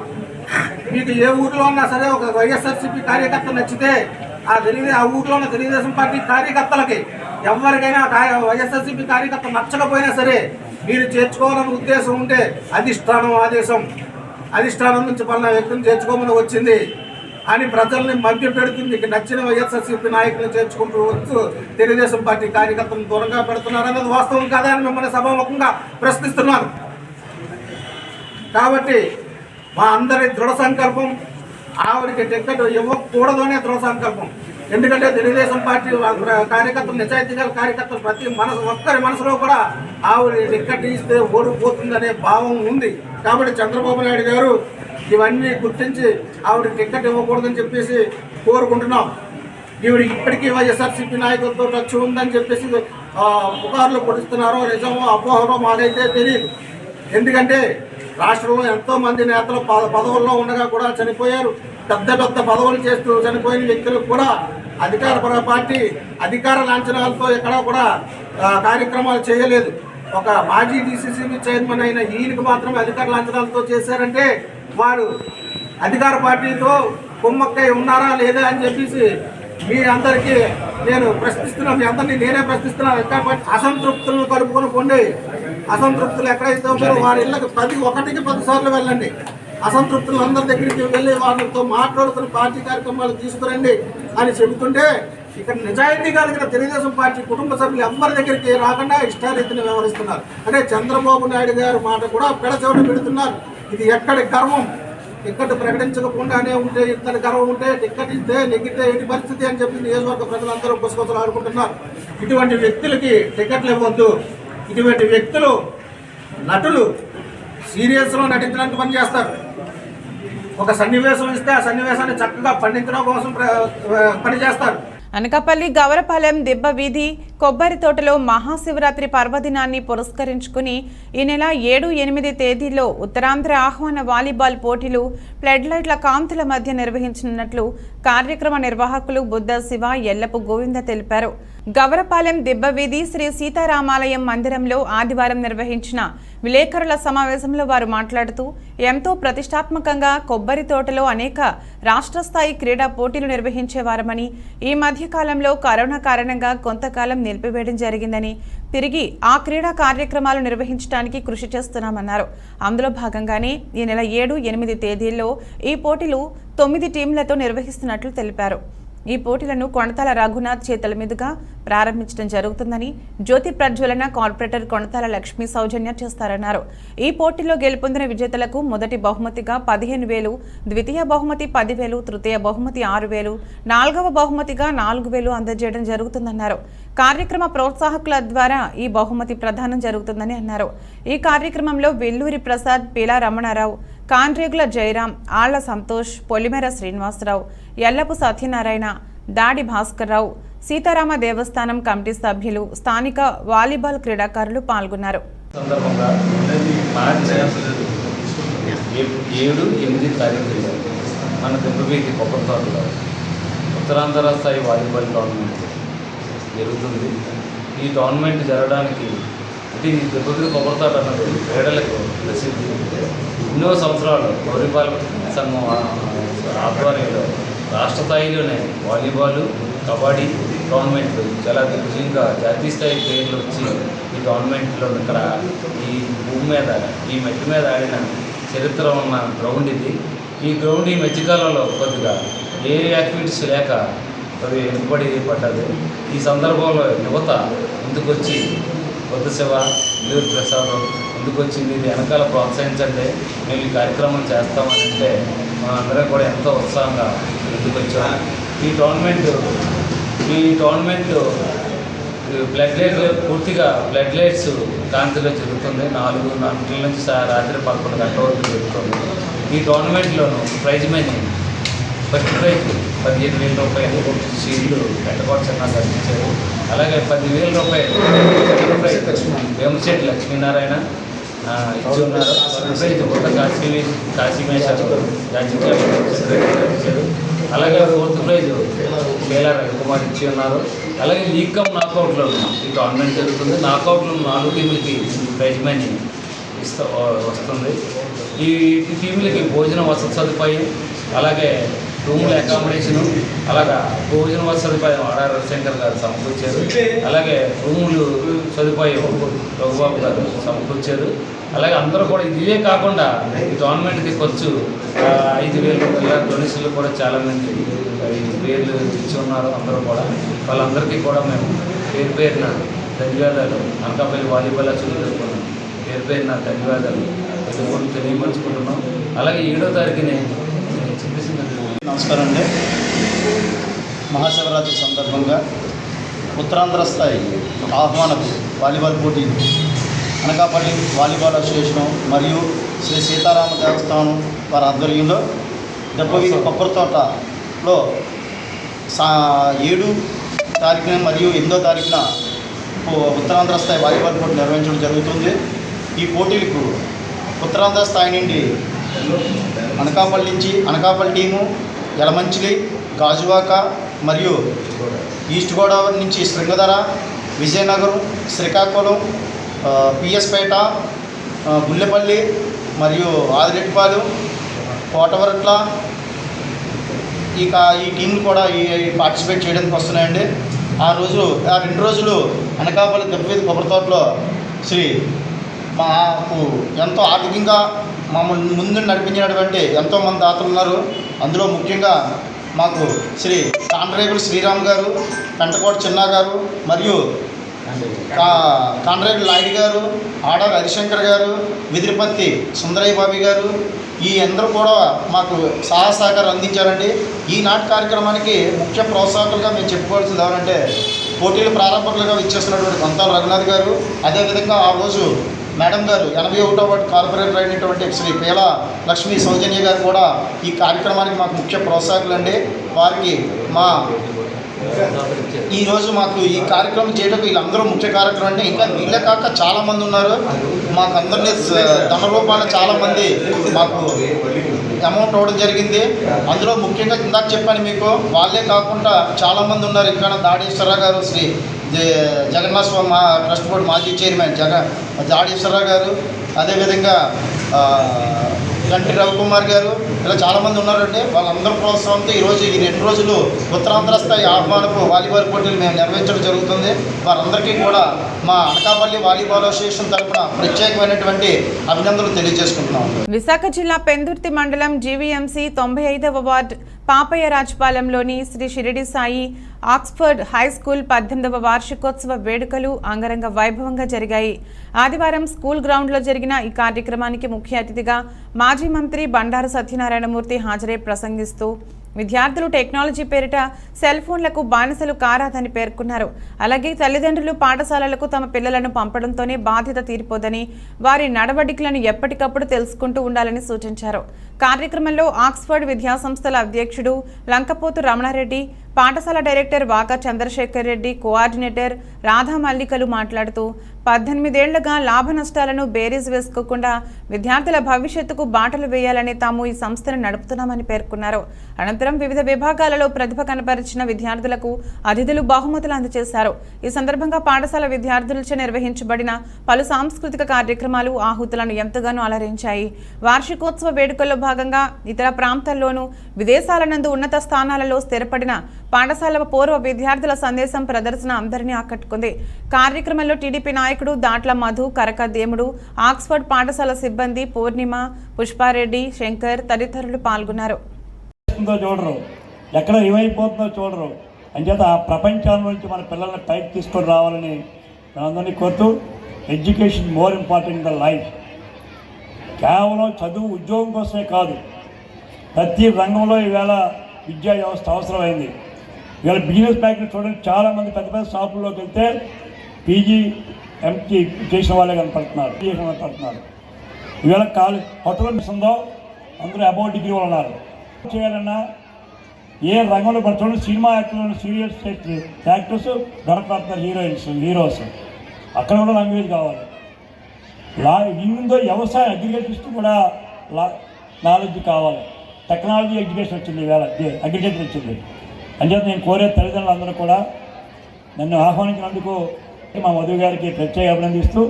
మీకు ఏ ఊరిలో ఉన్నా సరే ఒక వైఎస్ఆర్సీపీ కార్యకర్త నచ్చితే ఆ ఊరిలో ఉన్న తెలుగుదేశం పార్టీ కార్యకర్తలకి ఎవరికైనా వైఎస్ఆర్సీపీ కార్యకర్త నచ్చకపోయినా సరే మీరు చేర్చుకోవాలనే ఉద్దేశం ఉంటే అధిష్టానం నుంచి పలానా వ్యక్తిని చేర్చుకోమని వచ్చింది అని ప్రజల్ని మభ్య పెడుతుంది. మీకు నచ్చిన వైఎస్ఆర్సీపీ నాయకులను చేర్చుకుంటూ వచ్చు తెలుగుదేశం పార్టీ కార్యకర్తలను దూరంగా పెడుతున్నారు అన్నది వాస్తవం కాదా అని మిమ్మల్ని సభాముఖంగా ప్రశ్నిస్తున్నారు. కాబట్టి మా అందరి దృఢ సంకల్పం ఆవిడకి టికెట్ ఇవ్వకూడదు అనే దృఢ సంకల్పం. ఎందుకంటే తెలుగుదేశం పార్టీ కార్యకర్తలు, నిజాయితీగా కార్యకర్తలు ఒక్కరి మనసులో కూడా ఆవిడ టికెట్ ఇస్తే ఓడిపోతుందనే భావం ఉంది. కాబట్టి చంద్రబాబు నాయుడు గారు ఇవన్నీ గుర్తించి ఆవిడ టికెట్ ఇవ్వకూడదని చెప్పేసి కోరుకుంటున్నాం. ఈవిడ ఇప్పటికీ వైఎస్ఆర్సీపీ నాయకులతో టచ్ ఉందని చెప్పేసి పుకార్లు పొడుస్తున్నారో నిజమో అపోహలో మాకైతే తెలియదు. ఎందుకంటే రాష్ట్రంలో ఎంతోమంది నేతలు పదవుల్లో ఉండగా కూడా చనిపోయారు. పెద్ద పెద్ద పదవులు చేస్తూ చనిపోయిన వ్యక్తులకు కూడా అధికార పార్టీ అధికార లాంఛనాలతో ఎక్కడా కూడా కార్యక్రమాలు చేయలేదు. ఒక మాజీ డీసీసీబీ చైర్మన్ అయిన ఈయనకు మాత్రమే అధికార లాంఛనాలతో చేశారంటే వారు అధికార పార్టీతో కుమ్మక్కై ఉన్నారా లేదా అని చెప్పేసి మీ అందరికీ నేను ప్రశ్నిస్తున్నాను. మీ అందరినీ నేనే ప్రశ్నిస్తున్నాను. అధికార పార్టీ అసంతృప్తులను కలుపుకొని పొండి. అసంతృప్తులు ఎక్కడైతే ఉన్నారో వారి ఇళ్ళకి 10 సార్లు వెళ్ళండి. అసంతృప్తులు అందరి దగ్గరికి వెళ్ళి వాళ్ళతో మాట్లాడుతున్న పార్టీ కార్యక్రమాలు తీసుకురండి అని చెబుతుంటే ఇక్కడ నిజాయితీ కలిగిన తెలుగుదేశం పార్టీ కుటుంబ సభ్యులు ఎవరి దగ్గరికి రాకుండా ఇష్టారీతిని వ్యవహరిస్తున్నారు. అంటే చంద్రబాబు నాయుడు గారి మాట కూడా పెడచెవిన పెడుతున్నారు. ఇది ఎక్కడి గర్వం. టికెట్ ప్రకటించకుండానే ఉంటే ఇంతటి గర్వం ఉంటే టికెట్ ఇస్తే నెగ్గితే ఏంటి పరిస్థితి అని చెప్పి నియోజకవర్గ ప్రజలందరూ గుసగుసలు ఆడుకుంటున్నారు. ఇటువంటి వ్యక్తులకి టికెట్లు ఇవ్వద్దు. ఇటువంటి వ్యక్తులు నటులు సీరియల్స్లో నటించడానికి పనిచేస్తారు. ఒక సన్నివేశం ఇస్తే ఆ సన్నివేశాన్ని చక్కగా పండించడం కోసం పనిచేస్తారు. అనకాపల్లి గవరపాలెం దిబ్బ వీధి కొబ్బరి తోటలో మహాశివరాత్రి పర్వదినాన్ని పురస్కరించుకుని ఈ నెల 7-8 తేదీల్లో ఉత్తరాంధ్ర ఆహ్వాన వాలీబాల్ పోటీలు ఫ్లడ్ లైట్ల కాంతుల మధ్య నిర్వహించనున్నట్లు కార్యక్రమ నిర్వాహకులు బుద్ధ శివ ఎల్లపు గోవింద తెలిపారు. గవరపాలెం దిబ్బ వీధి శ్రీ సీతారామాలయం మందిరంలో ఆదివారం నిర్వహించిన విలేకరుల సమావేశంలో వారు మాట్లాడుతూ ఎంతో ప్రతిష్టాత్మకంగా కొబ్బరి తోటలో అనేక రాష్ట్ర స్థాయి క్రీడా పోటీలు నిర్వహించేవారమని ఈ మధ్య కాలంలో కరోనా కారణంగా కొంతకాలం నిలిపివేయడం జరిగిందని తిరిగి ఆ క్రీడా కార్యక్రమాలు నిర్వహించడానికి కృషి చేస్తున్నామన్నారు. అందులో భాగంగానే ఈ నెల 7-8 తేదీల్లో ఈ పోటీలు 9 టీంలతో నిర్వహిస్తున్నట్లు తెలిపారు. ఈ పోటీలను కొణతాల రఘునాథ్ చేతుల మీదుగా ప్రారంభించడం జరుగుతుందని జ్యోతి ప్రజ్వలన కార్పొరేటర్ కొణతాల లక్ష్మి సౌజన్య చేస్తారన్నారు. ఈ పోటీలో గెలుపొందిన విజేతలకు మొదటి బహుమతిగా 15,000, ద్వితీయ బహుమతి 10,000, తృతీయ బహుమతి 6,000, 4వ బహుమతిగా 4,000 అందజేయడం జరుగుతుందన్నారు. కార్యక్రమ ప్రోత్సాహకుల ద్వారా ఈ బహుమతి ప్రదానం జరుగుతుందని అన్నారు. ఈ కార్యక్రమంలో వెల్లూరి ప్రసాద్, పీలా రమణారావు, కాన్రేగుల జయరాం, ఆళ్ల సంతోష్, పొలిమేర శ్రీనివాసరావు, ఎల్లపు సత్యనారాయణ, దాడి భాస్కర్రావు, సీతారామ దేవస్థానం కమిటీ సభ్యులు, స్థానిక వాలీబాల్ క్రీడాకారులు పాల్గొన్నారు. సందర్భంగా మార్చి 7-8 తారీఖుల్లో మన దిబ్బవీధి కొబ్బరితోటలో ఉత్తరాంధ్ర స్థాయి వాలీబాల్ టోర్నమెంట్ జరుగుతుంది. ఈ టోర్నమెంట్ జరగడానికి ఇది దిబ్బవీధి కొబ్బరితోట అన్నది క్రీడలకు ప్రసిద్ధి. ఎన్నో సంవత్సరాలు వాలీబాల్ సంఘం ఆధ్వర్యంలో రాష్ట్ర స్థాయిలోనే వాలీబాల్, కబడ్డీ టోర్నమెంట్లు చాలా దిగ్విజయంగా జాతీయ స్థాయి ప్లేయర్లు వచ్చి ఈ టోర్నమెంట్లో ఇక్కడ ఈ భూమి మీద ఈ మట్టి మీద ఆడిన చరిత్ర ఉన్న గ్రౌండ్ ఇది. ఈ గ్రౌండ్ ఈ మధ్యకాలంలో కొద్దిగా ఏ యాక్టివిటీస్ లేక అది వెనుకబడి పడ్డది. ఈ సందర్భంలో యువత ముందుకొచ్చి బుద్ధ శివ, వెల్లూరి ప్రసాద్ ముందుకొచ్చి మీరు వెనకాల ప్రోత్సహించండి, మేము ఈ కార్యక్రమం చేస్తామని అంటే మా అందరం కూడా ఎంతో ఉత్సాహంగా ముందుకొచ్చాం. ఈ టోర్నమెంట్ బ్లడ్ లైట్ పూర్తిగా బ్లడ్ లైట్స్ కాంతిలో జరుగుతుంది. 4 గంటల నుంచి రాత్రి 11 గంటల వరకు జరుగుతుంది. ఈ టోర్నమెంట్లోనూ ప్రైజ్ మనీ ఫస్ట్ ప్రైజ్ 15,000 రూపాయలు షీల్డ్ పెద్దకోట చిన్న అందించారు. అలాగే 10,000 రూపాయలు సెకండ్ ప్రైజ్ వేమశెట్టి లక్ష్మీనారాయణ ఇచ్చి ఉన్నారు. ఫస్ట్ ప్రైజ్ కొత్త కాశీమేశ్వరు ఇచ్చారు. అలాగే ఫోర్త్ ప్రైజ్ పేలా రవికుమార్ ఇచ్చి ఉన్నారు. అలాగే లీగ్ కమ్ నాకౌట్లో ఈ టోర్నమెంట్ జరుగుతుంది. నాకౌట్లో 4 టీంలకి ప్రైజ్ మనీ వస్తుంది. ఈ టీంలకి భోజన వసతి సదుపాయం, అలాగే రూముల అకామిడేషను, అలాగా భోజన వసతి సదుపాయం ఆర్ఆర్ రవిశంకర్ గారు సమకూర్చారు. అలాగే రూములు సదుపాయం రఘుబాబు గారు సమకూర్చారు. అలాగే అందరూ కూడా ఇదే కాకుండా ఈ టోర్నమెంట్కి ఖర్చు 5,000 రూపాయల డొనేషన్లు కూడా చాలామంది పేర్లు ఇచ్చి ఉన్నారు. అందరూ కూడా వాళ్ళందరికీ కూడా మేము పేరున ధన్యవాదాలు, అనకాపల్లి వాలీబాల్ అసోసియేషన్ పేరున ధన్యవాదాలు తెలియపరుచుకుంటున్నాం. అలాగే 7వ తారీఖునే నమస్కారం అండి. మహాశివరాత్రి సందర్భంగా ఉత్తరాంధ్ర స్థాయి ఆహ్వానపు వాలీబాల్ పోటీలు అనకాపల్లి వాలీబాల్ అసోసియేషన్ మరియు శ్రీ సీతారామ దేవస్థానం వారి ఆధ్వర్యంలో దెబ్బవీధి కొబ్బరి తోటలో 7 తారీఖున మరియు 8వ తారీఖున ఉత్తరాంధ్ర స్థాయి వాలీబాల్ పోటీ నిర్వహించడం జరుగుతుంది. ఈ పోటీలకు ఉత్తరాంధ్ర స్థాయి నుండి అనకాపల్లి టీము, యలమంచిలి, గాజువాక మరియు ఈస్ట్ గోదావరి నుంచి శృంగధర, విజయనగరం, శ్రీకాకుళం, పిఎస్పేట, గుల్లెపల్లి మరియు ఆదిరెడ్డిపాలెం, కోటవరట్ల ఈ టీంలు కూడా పార్టిసిపేట్ చేయడానికి వస్తున్నాయండి. ఆ 2 రోజులు అనకాపల్లి దెబ్బవీధి కొబ్బరి తోటలో మాకు ఎంతో ఆర్థికంగా మమ్మల్ని ముందు నడిపించినటువంటి ఎంతోమంది దాతలు ఉన్నారు. అందులో ముఖ్యంగా మాకు శ్రీ కాండ్రేగులు శ్రీరామ్ గారు, పెంటకోట చిన్న గారు మరియు కాండ్రేగులు నాయుడు గారు, ఆడారి హరిశంకర్ గారు, విదిరిపత్తి సుందరయ్య బాబీ గారు, ఈ అందరూ కూడా మాకు సహాయ సహకారం అందించారండి. ఈనాటి కార్యక్రమానికి ముఖ్య ప్రోత్సాహకులుగా మేము చెప్పుకోవాల్సింది ఎవరంటే పోటీలు ప్రారంభకులుగా ఇచ్చేస్తున్నటువంటి కొంతాల రఘునాథ్ గారు, అదేవిధంగా ఆ రోజు మేడం గారు 81వ వార్డు కార్పొరేటర్ అయినటువంటి శ్రీ పేల లక్ష్మీ సౌజన్య గారు కూడా ఈ కార్యక్రమానికి మాకు ముఖ్య ప్రోత్సాహకులండి. వారికి ఈరోజు మాకు ఈ కార్యక్రమం చేయడానికి వీళ్ళందరూ ముఖ్య కార్యక్రమం అంటే ఇంకా వీళ్ళే కాక చాలామంది ఉన్నారు. మాకు అందరినీ ధన రూపాన చాలామంది మాకు అమౌంట్ ఇవ్వడం జరిగింది. అందులో ముఖ్యంగా ఇందాక చెప్పాను మీకు, వాళ్ళే కాకుండా చాలామంది ఉన్నారు. ఇంకా దాడేశ్వరరావు గారు, శ్రీ జగన్నాథ స్వామి ట్రస్ట్ బోర్డు మాజీ చైర్మన్ దాడేశ్వరరావు గారు, అదేవిధంగా గంటి రవికుమార్ గారు, ఇలా చాలామంది ఉన్నారంటే వాళ్ళందరూ ప్రోత్సాహంతో ఈరోజు ఈ 2 రోజులు ఉత్తరాంధ్ర స్థాయి ఆహ్వానపు వాలీబాల్ పోటీలు మేము నిర్వహించడం జరుగుతుంది. వారందరికీ కూడా మా అనకాపల్లి వాలీబాల్ అసోసియేషన్ తరఫున ప్రత్యేకమైనటువంటి అభినందనలు తెలియజేసుకుంటున్నాం. విశాఖ జిల్లా పెందుర్తి మండలం జీవీఎంసీ 95వ వార్డు పాపయ్య రాజపాలెంలోని Sri Shirdi Sai Oxford high school 18వ వార్షికోత్సవ వేడుకలు అంగరంగ వైభవంగా జరిగాయి. ఆదివారం స్కూల్ గ్రౌండ్లో జరిగిన ఈ కార్యక్రమానికి ముఖ్య అతిథిగా మాజీ మంత్రి బండారు సత్యనారాయణమూర్తి హాజరై ప్రసంగిస్తూ విద్యార్థులు టెక్నాలజీ పేరిట సెల్ ఫోన్లకు బానిసలు కారాదని పేర్కొన్నారు. అలాగే తల్లిదండ్రులు పాఠశాలలకు తమ పిల్లలను పంపడంతోనే బాధ్యత తీరిపోదని, వారి నడవడికలను ఎప్పటికప్పుడు తెలుసుకుంటూ ఉండాలని సూచించారు. కార్యక్రమంలో ఆక్స్ఫర్డ్ విద్యాసంస్థల అధ్యక్షుడు లంకపోతు రమణారెడ్డి, పాఠశాల డైరెక్టర్ వాకా చంద్రశేఖర్ రెడ్డి, కోఆర్డినేటర్ రాధా మల్లికలు మాట్లాడుతూ 18 ఏళ్లుగా లాభ నష్టాలను బేరీజ్ వేసుకోకుండా విద్యార్థుల భవిష్యత్తుకు బాటలు వేయాలని తాము ఈ సంస్థను నడుపుతున్నామని పేర్కొన్నారు. అనంతరం వివిధ విభాగాలలో ప్రతిభ కనపరిచిన విద్యార్థులకు అతిథులు బహుమతులు అందజేశారు. ఈ సందర్భంగా పాఠశాల విద్యార్థులచే నిర్వహించబడిన పలు సాంస్కృతిక కార్యక్రమాలు ఆహుతులను ఎంతగానో అలరించాయి. వార్షికోత్సవ వేడుకల్లో భాగంగా ఇతర ప్రాంతాల్లోనూ విదేశాల నందు ఉన్నత స్థానాలలో స్థిరపడిన పాఠశాల పూర్వ విద్యార్థుల సందేశం ప్రదర్శన అందరినీ ఆకట్టుకుంది. కార్యక్రమంలో టీడీపీ నాయకుడు దాట్ల మధు, కరకదేముడు, ఆక్స్ఫర్డ్ పాఠశాల సిబ్బంది పూర్ణిమ, పుష్పారెడ్డి, శంకర్ తదితరులు పాల్గొన్నారు. చూడరు, ఎక్కడ ఏమైపోతుందో చూడరు. అంచేత ఆ ప్రపంచం నుంచి మన పిల్లల్ని పైకి తీసుకొని రావాలని మనందరినీ కోరుతూ, education more important the life. కేవలం చదువు ఉద్యోగం కోసమే కాదు, ప్రతి రంగంలో ఈవేళ విద్యా వ్యవస్థ అవసరమైంది. ఇవాళ బిజినెస్ బ్యాక్గ్రౌండ్ చూడండి, చాలామంది పెద్ద పెద్ద షాపుల్లోకి వెళ్తే పీజీ ఎంపీ చేసిన వాళ్ళే కనపడుతున్నారు. ఇవాళ హోటల్ ఉందో అందరూ అబౌట్ డిగ్రీ వాళ్ళు ఉన్నారు. చేయాలన్నా ఏ రంగంలో పడుతుంది, సినిమా యాక్టర్లు, సీరియస్ యాక్టర్స్ దొరకపడుతున్నారు, హీరోస్. అక్కడ కూడా లాంగ్వేజ్ కావాలి. ఇందులో వ్యవసాయ అగ్రికల్చర్ కూడా నాలెడ్జ్ కావాలి. టెక్నాలజీ ఎడ్యుకేషన్ వచ్చింది, ఈవేళ అగ్రికల్చర్ వచ్చింది. అంచేత నేను కోరే తల్లిదండ్రులందరూ కూడా నన్ను ఆహ్వానించినందుకు మా మధు గారికి ప్రత్యేక అభినందిస్తూ,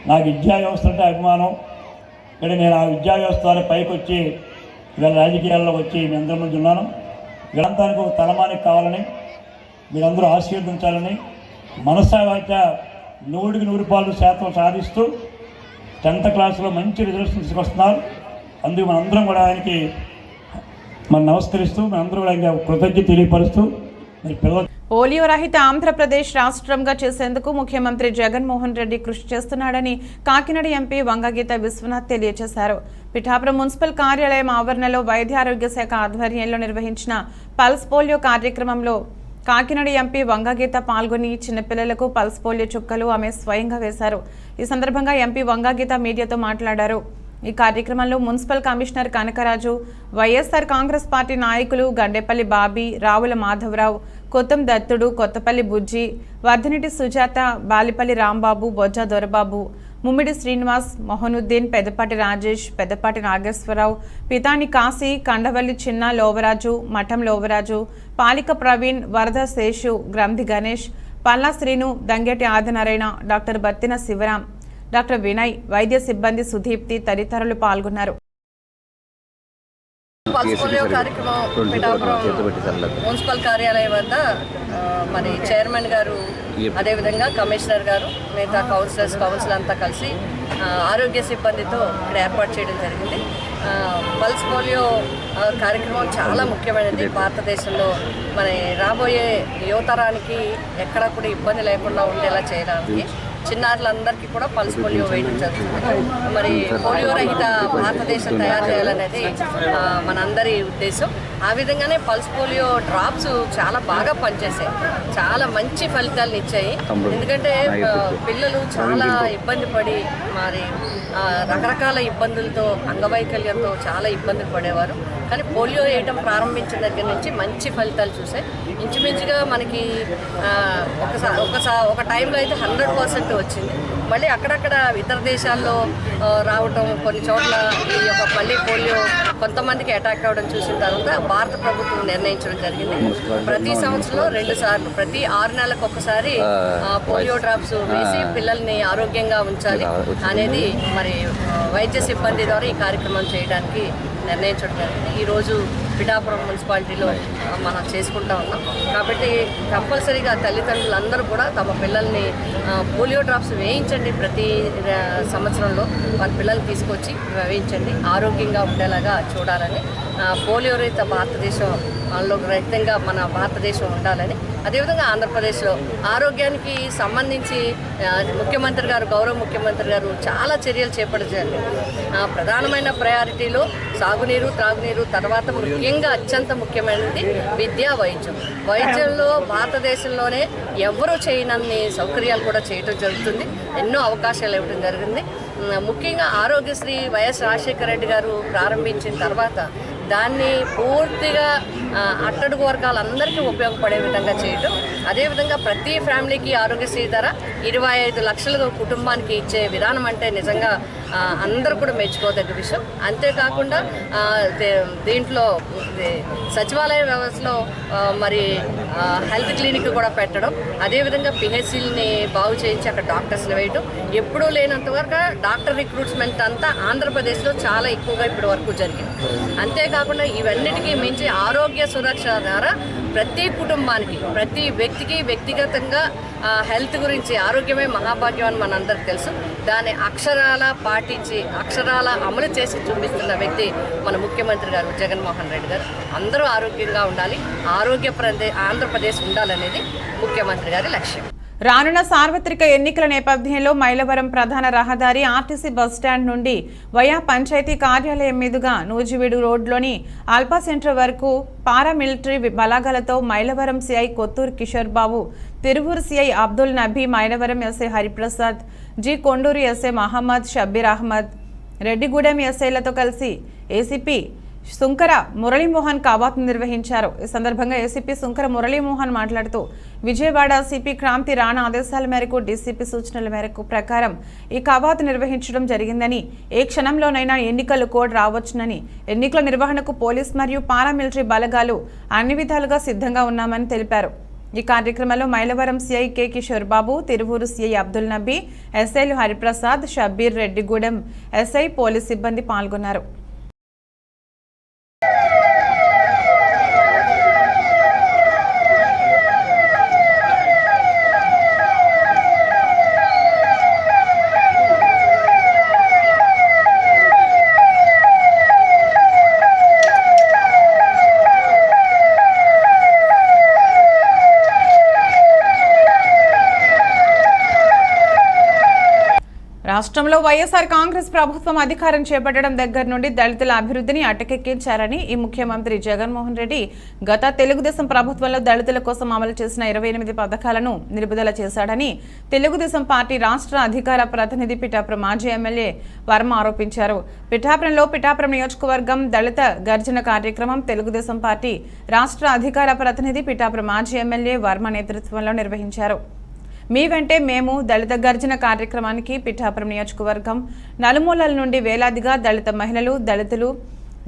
నా విద్యా వ్యవస్థ అంటే అభిమానం. ఇక్కడ నేను ఆ విద్యా వ్యవస్థ ద్వారా పైకి వచ్చి ఇవాళ రాజకీయాల్లో వచ్చి మీ అందరి ముందు ఉన్నాను. వీళ్ళంతానికి ఒక తలమానికి కావాలని, మీరందరూ ఆశీర్వదించాలని, మనస్సావాచ 100% సాధిస్తూ 10th క్లాస్లో మంచి రిజల్ట్స్ తీసుకొస్తున్నారు. అందుకు మనందరం కూడా ఆయనకి నమస్కరిస్తూ, మనందరూ కూడా ఆయన కృతజ్ఞత తెలియపరుస్తూ, మరి పిల్లలు పోలియో రహిత ఆంధ్రప్రదేశ్ రాష్ట్రంగా చేసేందుకు ముఖ్యమంత్రి జగన్మోహన్ రెడ్డి కృషి చేస్తున్నాడని కాకినాడ ఎంపీ వంగగీత విశ్వనాథ్ తెలియజేశారు. పిఠాపురం మున్సిపల్ కార్యాలయం ఆవరణలో వైద్య ఆరోగ్య శాఖ ఆధ్వర్యంలో నిర్వహించిన పల్స్ పోలియో కార్యక్రమంలో కాకినాడ ఎంపీ వంగగీత పాల్గొని చిన్నపిల్లలకు పల్స్ పోలియో చుక్కలు ఆమె స్వయంగా వేశారు. ఈ సందర్భంగా ఎంపీ వంగగీత మీడియాతో మాట్లాడారు. ఈ కార్యక్రమంలో municipal commissioner Kanakaraju, YSR Congress party నాయకులు గండేపల్లి బాబీ, రావుల మాధవరావు, కొత్తం దత్తుడు, కొత్తపల్లి బుజ్జి, వర్ధనిటి సుజాత, బాలిపల్లి రాంబాబు, బొజ్జా దొరబాబు, ముమ్మిడి శ్రీనివాస్, మొహనుద్దీన్, పెద్దపాటి రాజేష్, పెద్దపాటి నాగేశ్వరరావు, పితాని కాశీ, కండవల్లి చిన్న లోవరాజు, మఠం లోవరాజు, పాలిక ప్రవీణ్, వరద శేషు, గ్రంథి గణేష్, పల్లా శ్రీను, దంగేటి ఆదినారాయణ, డాక్టర్ బత్తిన శివరాం, డాక్టర్ వినయ్, వైద్య సిబ్బంది సుదీప్తి తదితరులు పాల్గొన్నారు. పల్స్ పోలియో కార్యక్రమం పిఠాపురం మున్సిపల్ కార్యాలయం వద్ద మరి చైర్మన్ గారు, అదేవిధంగా కమిషనర్ గారు, మిగతా కౌన్సిల్ అంతా కలిసి ఆరోగ్య సిబ్బందితో ఇక్కడ ఏర్పాటు చేయడం జరిగింది. పల్స్ పోలియో కార్యక్రమం చాలా ముఖ్యమైనది. భారతదేశంలో మన రాబోయే యువతరానికి ఎక్కడ కూడా ఇబ్బంది లేకుండా ఉండేలా చేయడానికి చిన్నారులందరికీ కూడా పల్స్ పోలియో వేయడం జరుగుతుంది. మరి పోలియో రహిత భారతదేశం తయారు చేయాలనేది మనందరి ఉద్దేశం. ఆ విధంగానే పల్స్ పోలియో డ్రాప్స్ చాలా బాగా పనిచేసాయి, చాలా మంచి ఫలితాలను ఇచ్చాయి. ఎందుకంటే పిల్లలు చాలా ఇబ్బంది పడి మరి రకరకాల ఇబ్బందులతో, అంగవైకల్యంతో చాలా ఇబ్బందులు పడేవారు. కానీ పోలియో వేయడం ప్రారంభించిన దగ్గర నుంచి మంచి ఫలితాలు చూసాయి. ఇంచుమించుగా మనకి ఒక టైంలో అయితే 100% వచ్చింది. మళ్ళీ అక్కడక్కడ ఇతర దేశాల్లో రావటం, కొన్ని చోట్ల ఈ యొక్క మళ్ళీ పోలియో కొంతమందికి అటాక్ అవ్వడం చూసిన తర్వాత భారత ప్రభుత్వం నిర్ణయించడం జరిగింది. ప్రతి సంవత్సరంలో 2 సార్లు, ప్రతి 6 నెలలకు ఒకసారి పోలియో డ్రాప్స్ వేసి పిల్లల్ని ఆరోగ్యంగా ఉంచాలి అనేది మరి వైద్య సిబ్బంది ద్వారా ఈ కార్యక్రమం చేయడానికి నిర్ణయించడం జరిగింది. ఈరోజు పిఠాపురం మున్సిపాలిటీలో మనం చేసుకుంటా ఉన్నాం. కాబట్టి కంపల్సరీగా తల్లిదండ్రులందరూ కూడా తమ పిల్లల్ని పోలియో డ్రాప్స్ వేయించండి. ప్రతి సంవత్సరంలో వారి పిల్లల్ని తీసుకొచ్చి వేయించండి, ఆరోగ్యంగా ఉండేలాగా చూడాలని. పోలియో రహిత భారతదేశంలో రహితంగా మన భారతదేశం ఉండాలని. అదేవిధంగా ఆంధ్రప్రదేశ్లో ఆరోగ్యానికి సంబంధించి ముఖ్యమంత్రి గారు, గౌరవ ముఖ్యమంత్రి గారు చాలా చర్యలు చేపట్టారు. ప్రధానమైన ప్రయారిటీలో సాగునీరు, త్రాగునీరు, తర్వాత ముఖ్యంగా అత్యంత ముఖ్యమైనది విద్యా, వైద్యం. వైద్యంలో భారతదేశంలోనే ఎవరూ చేయనన్ని సౌకర్యాలు కూడా చేయడం జరుగుతుంది. ఎన్నో అవకాశాలు ఇవ్వడం జరిగింది. ముఖ్యంగా ఆరోగ్యశ్రీ వైఎస్ రాజశేఖర రెడ్డి గారు ప్రారంభించిన తర్వాత దాన్ని పూర్తిగా అట్టడుగు వర్గాలందరికీ ఉపయోగపడే విధంగా చేయటం, అదేవిధంగా ప్రతి ఫ్యామిలీకి ఆరోగ్యశ్రీ ధర 25 లక్షల కుటుంబానికి ఇచ్చే విధానం అంటే నిజంగా అందరూ కూడా మెచ్చుకోదగ్గ విషయం. అంతేకాకుండా దీంట్లో సచివాలయ వ్యవస్థలో మరి హెల్త్ క్లినిక్ కూడా పెట్టడం, అదేవిధంగా పిహెచ్సిని బాగు చేయించి అక్కడ డాక్టర్స్ని వేయటం, ఎప్పుడూ లేనంతవరకు డాక్టర్ రిక్రూట్మెంట్ అంతా ఆంధ్రప్రదేశ్లో చాలా ఎక్కువగా ఇప్పటి వరకు జరిగింది. అంతేకాకుండా ఇవన్నిటికీ మించి ఆరోగ్య సురక్ష ద్వారా ప్రతి కుటుంబానికి, ప్రతి వ్యక్తికి వ్యక్తిగతంగా హెల్త్ గురించి, ఆరోగ్యమే మహాభాగ్యం అని మనందరికీ తెలుసు. దాన్ని అక్షరాల పాటించి, అక్షరాల అమలు చేసి చూపిస్తున్న వ్యక్తి మన ముఖ్యమంత్రి గారు జగన్మోహన్ రెడ్డి గారు. అందరూ ఆరోగ్యంగా ఉండాలి, ఆంధ్రప్రదేశ్ ఉండాలనేది ముఖ్యమంత్రి గారి లక్ష్యం. రానున్న సార్వత్రిక ఎన్నికల నేపథ్యంలో మైలవరం ప్రధాన రహదారి ఆర్టీసీ బస్టాండ్ నుండి వయా పంచాయతీ కార్యాలయం మీదుగా నూజివీడు రోడ్లోని ఆల్పా సెంటర్ వరకు పారామిలిటరీ బలాగాలతో Mylavaram CI Kothuru Kishore Babu, Tiruvuru CI Abdul Nabi, Mylavaram SI Hariprasad, G Konduru SI Mohammed Shabbir Ahmed, Reddigudem ఎస్ఐలతో కలిసి ఏసీపీ సుంకర మురళీమోహన్ కవాత్ నిర్వహించారు. ఈ సందర్భంగా ఏసీపీ సుంకర మురళీమోహన్ మాట్లాడుతూ విజయవాడ సిపి క్రాంతి రాణా ఆదేశాల మేరకు డీసీపీ సూచనల మేరకు ప్రకారం ఈ కవాత్ నిర్వహించడం జరిగిందని, ఏ క్షణంలోనైనా ఎన్నికల కోడ్ రావచ్చునని, ఎన్నికల నిర్వహణకు పోలీస్ మరియు పారామిలిటరీ బలగాలు అన్ని విధాలుగా సిద్ధంగా ఉన్నామని తెలిపారు. ఈ కార్యక్రమంలో Mylavaram CI K Kishore Babu, Tiruvuru CI Abdul Nabi, ఎస్ఐలు హరిప్రసాద్, షబ్బీర్, రెడ్డిగూడెం ఎస్ఐ, పోలీస్ సిబ్బంది పాల్గొన్నారు. రాష్ట్రంలో వైఎస్ఆర్ కాంగ్రెస్ ప్రభుత్వం అధికారం చేపట్టడం దగ్గర నుండి దళితుల అభివృద్ధిని అటకెక్కించారని ఈ ముఖ్యమంత్రి జగన్మోహన్ రెడ్డి గత తెలుగుదేశం ప్రభుత్వంలో దళితుల కోసం అమలు చేసిన 28 పథకాలను నిలుపుదల చేశాడని తెలుగుదేశం పార్టీ రాష్ట్ర అధికార ప్రతినిధి పిఠాపురం మాజీ ఎమ్మెల్యే వర్మ ఆరోపించారు. పిఠాపురం నియోజకవర్గం దళిత గర్జన కార్యక్రమం తెలుగుదేశం పార్టీ రాష్ట్ర అధికార ప్రతినిధి పిఠాపురం మాజీ ఎమ్మెల్యే వర్మ నేతృత్వంలో నిర్వహించారు. మీ వెంటే మేము దళిత గర్జన కార్యక్రమానికి పిఠాపురం నియోజకవర్గం నలుమూలల నుండి వేలాదిగా దళిత మహిళలు,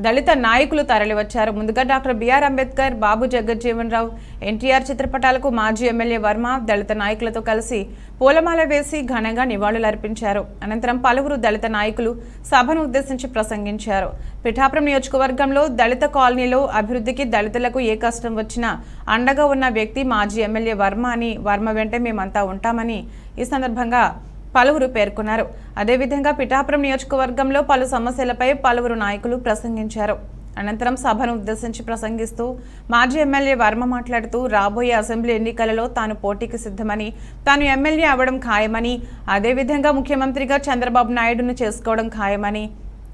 దళిత నాయకులు తరలివచ్చారు. ముందుగా డాక్టర్ బిఆర్ అంబేద్కర్, బాబు జగజ్జీవన్ రావు, ఎన్టీఆర్ చిత్రపటాలకు మాజీ ఎమ్మెల్యే వర్మ దళిత నాయకులతో కలిసి పూలమాల వేసి ఘనంగా నివాళులర్పించారు. అనంతరం పలువురు దళిత నాయకులు సభను ఉద్దేశించి ప్రసంగించారు. పిఠాపురం నియోజకవర్గంలో దళిత కాలనీలో అభివృద్ధికి దళితులకు ఏ కష్టం వచ్చినా అండగా ఉన్న వ్యక్తి మాజీ ఎమ్మెల్యే వర్మ అని, వర్మ వెంటే మేమంతా ఉంటామని ఈ సందర్భంగా పలువురు పేర్కొన్నారు. అదేవిధంగా పిఠాపురం నియోజకవర్గంలో పలు సమస్యలపై పలువురు నాయకులు ప్రసంగించారు. అనంతరం సభను ఉద్దేశించి ప్రసంగిస్తూ మాజీ ఎమ్మెల్యే వర్మ మాట్లాడుతూ రాబోయే అసెంబ్లీ ఎన్నికలలో తాను పోటీకి సిద్ధమని, తాను ఎమ్మెల్యే అవ్వడం ఖాయమని, అదేవిధంగా ముఖ్యమంత్రిగా చంద్రబాబు నాయుడును చేసుకోవడం ఖాయమని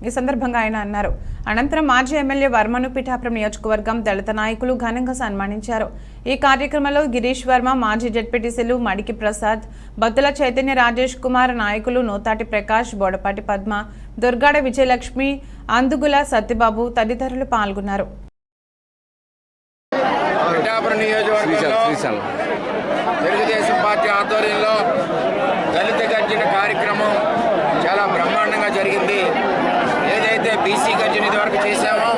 ఈ సందర్భంగా ఆయన అన్నారు. అనంతరం మాజీ ఎమ్మెల్యే వర్మను పిఠాపురం నియోజకవర్గం దళిత నాయకులు ఘనంగా సన్మానించారు. ఈ కార్యక్రమంలో గిరీష్ వర్మ, మాజీ జడ్పీటీసీలు మడికి ప్రసాద్, బత్తుల చైతన్య, రాజేష్ కుమార్, నాయకులు నోతాటి ప్రకాష్, బోడపాటి పద్మ, దుర్గాడ విజయలక్ష్మి, అందుగుల సత్యబాబు తదితరులు పాల్గొన్నారు. తెలుగుదేశం పార్టీ ఆధ్వర్యంలో దళిత గర్జన కార్యక్రమం చాలా బ్రహ్మాండంగా జరిగింది. ఏదైతే బీసీ గర్జన ఇదివరకు చేశామో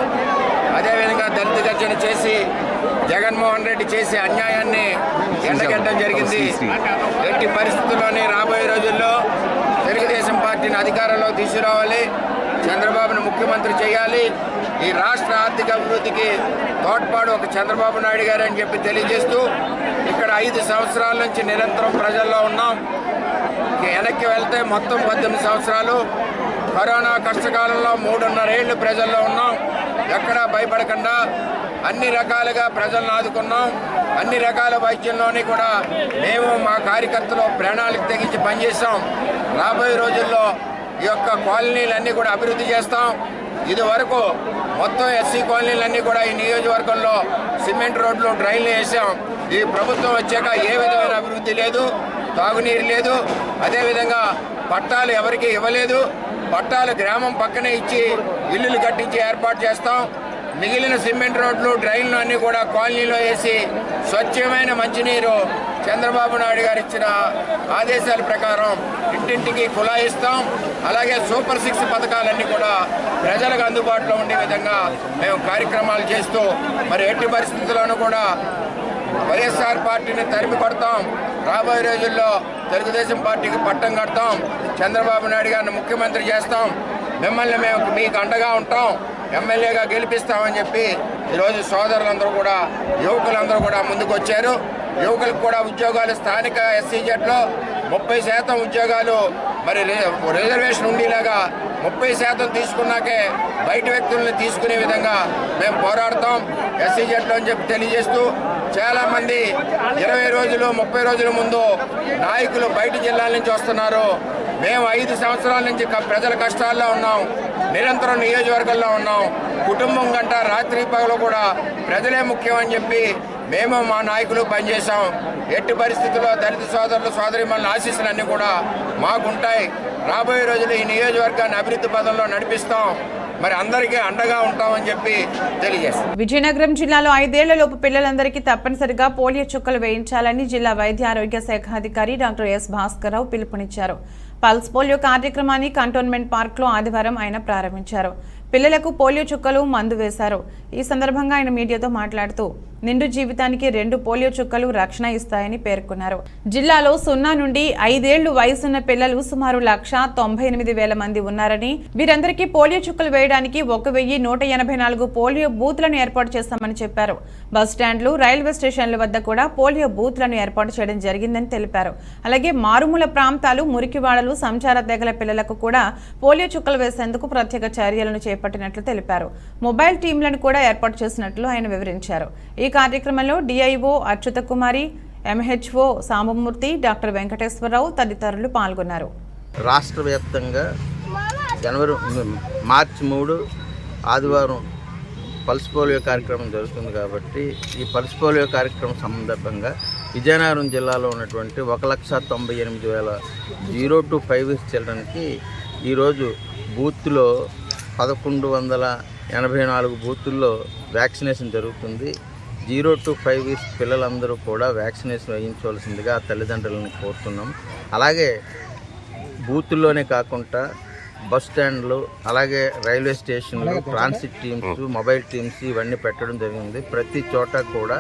అదేవిధంగా దళిత గర్జన చేసి జగన్మోహన్ రెడ్డి చేసే అన్యాయాన్ని ఎండగట్టడం జరిగింది. ఎట్టి పరిస్థితుల్లోనే రాబోయే రోజుల్లో తెలుగుదేశం పార్టీని అధికారంలో తీసుకురావాలి, చంద్రబాబును ముఖ్యమంత్రి చేయాలి, ఈ రాష్ట్ర ఆర్థిక అభివృద్ధికి తోడ్పాటు ఒక చంద్రబాబు నాయుడు గారు అని చెప్పి తెలియజేస్తూ ఇక్కడ 5 సంవత్సరాల నుంచి నిరంతరం ప్రజల్లో ఉన్నాం. వెనక్కి వెళ్తే మొత్తం 18 సంవత్సరాలు కరోనా కష్టకాలంలో 3.5 ఏళ్ళు ప్రజల్లో ఉన్నాం. ఎక్కడా భయపడకుండా అన్ని రకాలుగా ప్రజలను ఆదుకున్నాం. అన్ని రకాల వైద్యంలోని కూడా మేము మా కార్యకర్తలు ప్రాణాలకు తెగించి పనిచేస్తాం. రాబోయే రోజుల్లో ఈ యొక్క కాలనీలన్నీ కూడా అభివృద్ధి చేస్తాం. ఇది వరకు మొత్తం ఎస్సీ కాలనీలన్నీ కూడా ఈ నియోజకవర్గంలో సిమెంట్ రోడ్లు, డ్రైన్లు వేసాం. ఈ ప్రభుత్వం వచ్చాక ఏ విధమైన అభివృద్ధి లేదు, తాగునీరు లేదు, అదేవిధంగా పట్టాలు ఎవరికి ఇవ్వలేదు. పట్టాలు గ్రామం పక్కనే ఇచ్చి ఇల్లులు కట్టించి ఏర్పాటు చేస్తాం. మిగిలిన సిమెంట్ రోడ్లు, డ్రైన్లు అన్నీ కూడా కాలనీలో వేసి స్వచ్ఛమైన మంచినీరు చంద్రబాబు నాయుడు గారు ఇచ్చిన ఆదేశాల ప్రకారం ఇంటింటికి కుళాయిస్తాం. అలాగే సూపర్ 6 పథకాలన్నీ కూడా ప్రజలకు అందుబాటులో ఉండే విధంగా మేము కార్యక్రమాలు చేస్తూ మరి ఎట్టి పరిస్థితుల్లోనూ కూడా వైఎస్ఆర్ పార్టీని తరిమి కొడతాం. రాబోయే రోజుల్లో తెలుగుదేశం పార్టీకి పట్టం కడతాం. చంద్రబాబు నాయుడు గారిని ముఖ్యమంత్రి చేస్తాం. మిమ్మల్ని మేము మీకు అండగా ఉంటాం, ఎమ్మెల్యేగా గెలిపిస్తామని చెప్పి ఈరోజు సోదరులందరూ కూడా, యువకులందరూ కూడా ముందుకు వచ్చారు. యువకులకు కూడా ఉద్యోగాలు స్థానిక ఎస్సీజెడ్లో 30% ఉద్యోగాలు మరి రిజర్వేషన్ ఉండేలాగా 30% తీసుకున్నాకే బయట వ్యక్తుల్ని తీసుకునే విధంగా మేము పోరాడతాం ఎస్సీజెడ్లో అని చెప్పి తెలియజేస్తూ చాలామంది 20 రోజులు 30 రోజుల ముందు నాయకులు బయట జిల్లాల నుంచి వస్తున్నారు. మేము 5 సంవత్సరాల నుంచి ప్రజల కష్టాల్లో ఉన్నాం, నిరంతరం నియోజకవర్గంలో ఉన్నాం. కుటుంబం గంట రాత్రి పగలు కూడా ప్రజలే ముఖ్యం అని చెప్పి మేము మా నాయకులు పనిచేశాం. ఎట్టి పరిస్థితుల్లో దళిత సోదరులు సోదరిమణుల ఆశీస్సులన్నీ కూడా మాకుంటాయి. రాబోయే రోజులు ఈ నియోజకవర్గాన్ని అభివృద్ధి పదంలో నడిపిస్తాం, మరి అందరికీ అండగా ఉంటామని చెప్పి తెలియజేస్తాం. విజయనగరం జిల్లాలో 5 ఏళ్లలోపు పిల్లలందరికీ తప్పనిసరిగా పోలియో చుక్కలు వేయించాలని జిల్లా వైద్య ఆరోగ్య శాఖ అధికారి డాక్టర్ ఎస్ భాస్కర్రావు పిలుపునిచ్చారు. పల్స్ పోలియో కార్యక్రమాన్ని కంటోన్మెంట్ పార్క్లో ఆదివారం ఆయన ప్రారంభించారు. పిల్లలకు పోలియో చుక్కలు, మందు వేశారు. ఈ సందర్భంగా ఆయన మీడియాతో మాట్లాడుతూ నిండు జీవితానికి 2 పోలియో చుక్కలు రక్షణ ఇస్తాయని పేర్కొన్నారు. జిల్లాలో 0 నుండి 5 ఏళ్లు వయసున్న పిల్లలు సుమారు 1,98,000 మంది ఉన్నారని, వీరందరికీ పోలియో చుక్కలు వేయడానికి 1,184 పోలియో బూత్లను ఏర్పాటు చేస్తామని చెప్పారు. బస్టాండ్లు, రైల్వే స్టేషన్ల వద్ద కూడా పోలియో బూత్లను ఏర్పాటు చేయడం జరిగిందని తెలిపారు. అలాగే మారుమూల ప్రాంతాలు, మురికివాడలు, సంచార తెగల పిల్లలకు కూడా పోలియో చుక్కలు వేసేందుకు ప్రత్యేక చర్యలను చేపట్టినట్లు తెలిపారు. మొబైల్ టీంలను కూడా ఏర్పాటు చేసినట్లు ఆయన వివరించారు. ఈ కార్యక్రమంలో డిఐఓ అచ్యుత కుమారి, ఎంహెచ్ఓ సాంబమూర్తి, డాక్టర్ వెంకటేశ్వరరావు తదితరులు పాల్గొన్నారు. రాష్ట్ర వ్యాప్తంగా మార్చి 3 ఆదివారం పల్స్ పోలియో కార్యక్రమం జరుగుతుంది కాబట్టి ఈ పల్స్ పోలియో కార్యక్రమం సందర్భంగా విజయనగరం జిల్లాలో ఉన్నటువంటి 1,98,000 0 to 5 years చిల్డ్రన్కి ఈరోజు బూత్లో 1184 బూతుల్లో వ్యాక్సినేషన్ జరుగుతుంది. 0 to 5 years పిల్లలందరూ కూడా వ్యాక్సినేషన్ వేయించవలసిందిగా తల్లిదండ్రులను కోరుతున్నాం. అలాగే బూతుల్లోనే కాకుండా బస్ స్టాండ్లు, అలాగే రైల్వే స్టేషన్లు, ట్రాన్సిట్ టీమ్స్, మొబైల్ టీమ్స్ ఇవన్నీ పెట్టడం జరిగింది. ప్రతి చోట కూడా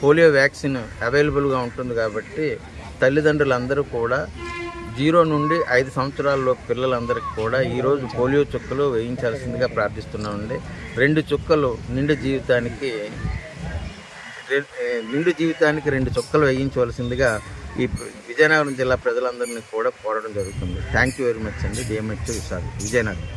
పోలియో వ్యాక్సిన్ అవైలబుల్గా ఉంటుంది కాబట్టి తల్లిదండ్రులందరూ కూడా 0 నుండి 5 సంవత్సరాల్లో పిల్లలందరికీ కూడా ఈరోజు పోలియో చుక్కలు వేయించాల్సిందిగా ప్రార్థిస్తున్నామండి. 2 చుక్కలు నిండు జీవితానికి 2 చుక్కలు వేయించవలసిందిగా ఈ విజయనగరం జిల్లా ప్రజలందరినీ కూడా కోరడం జరుగుతుంది. థ్యాంక్ యూ వెరీ మచ్ అండి. డిఎంహెచ్ విజయనగరం.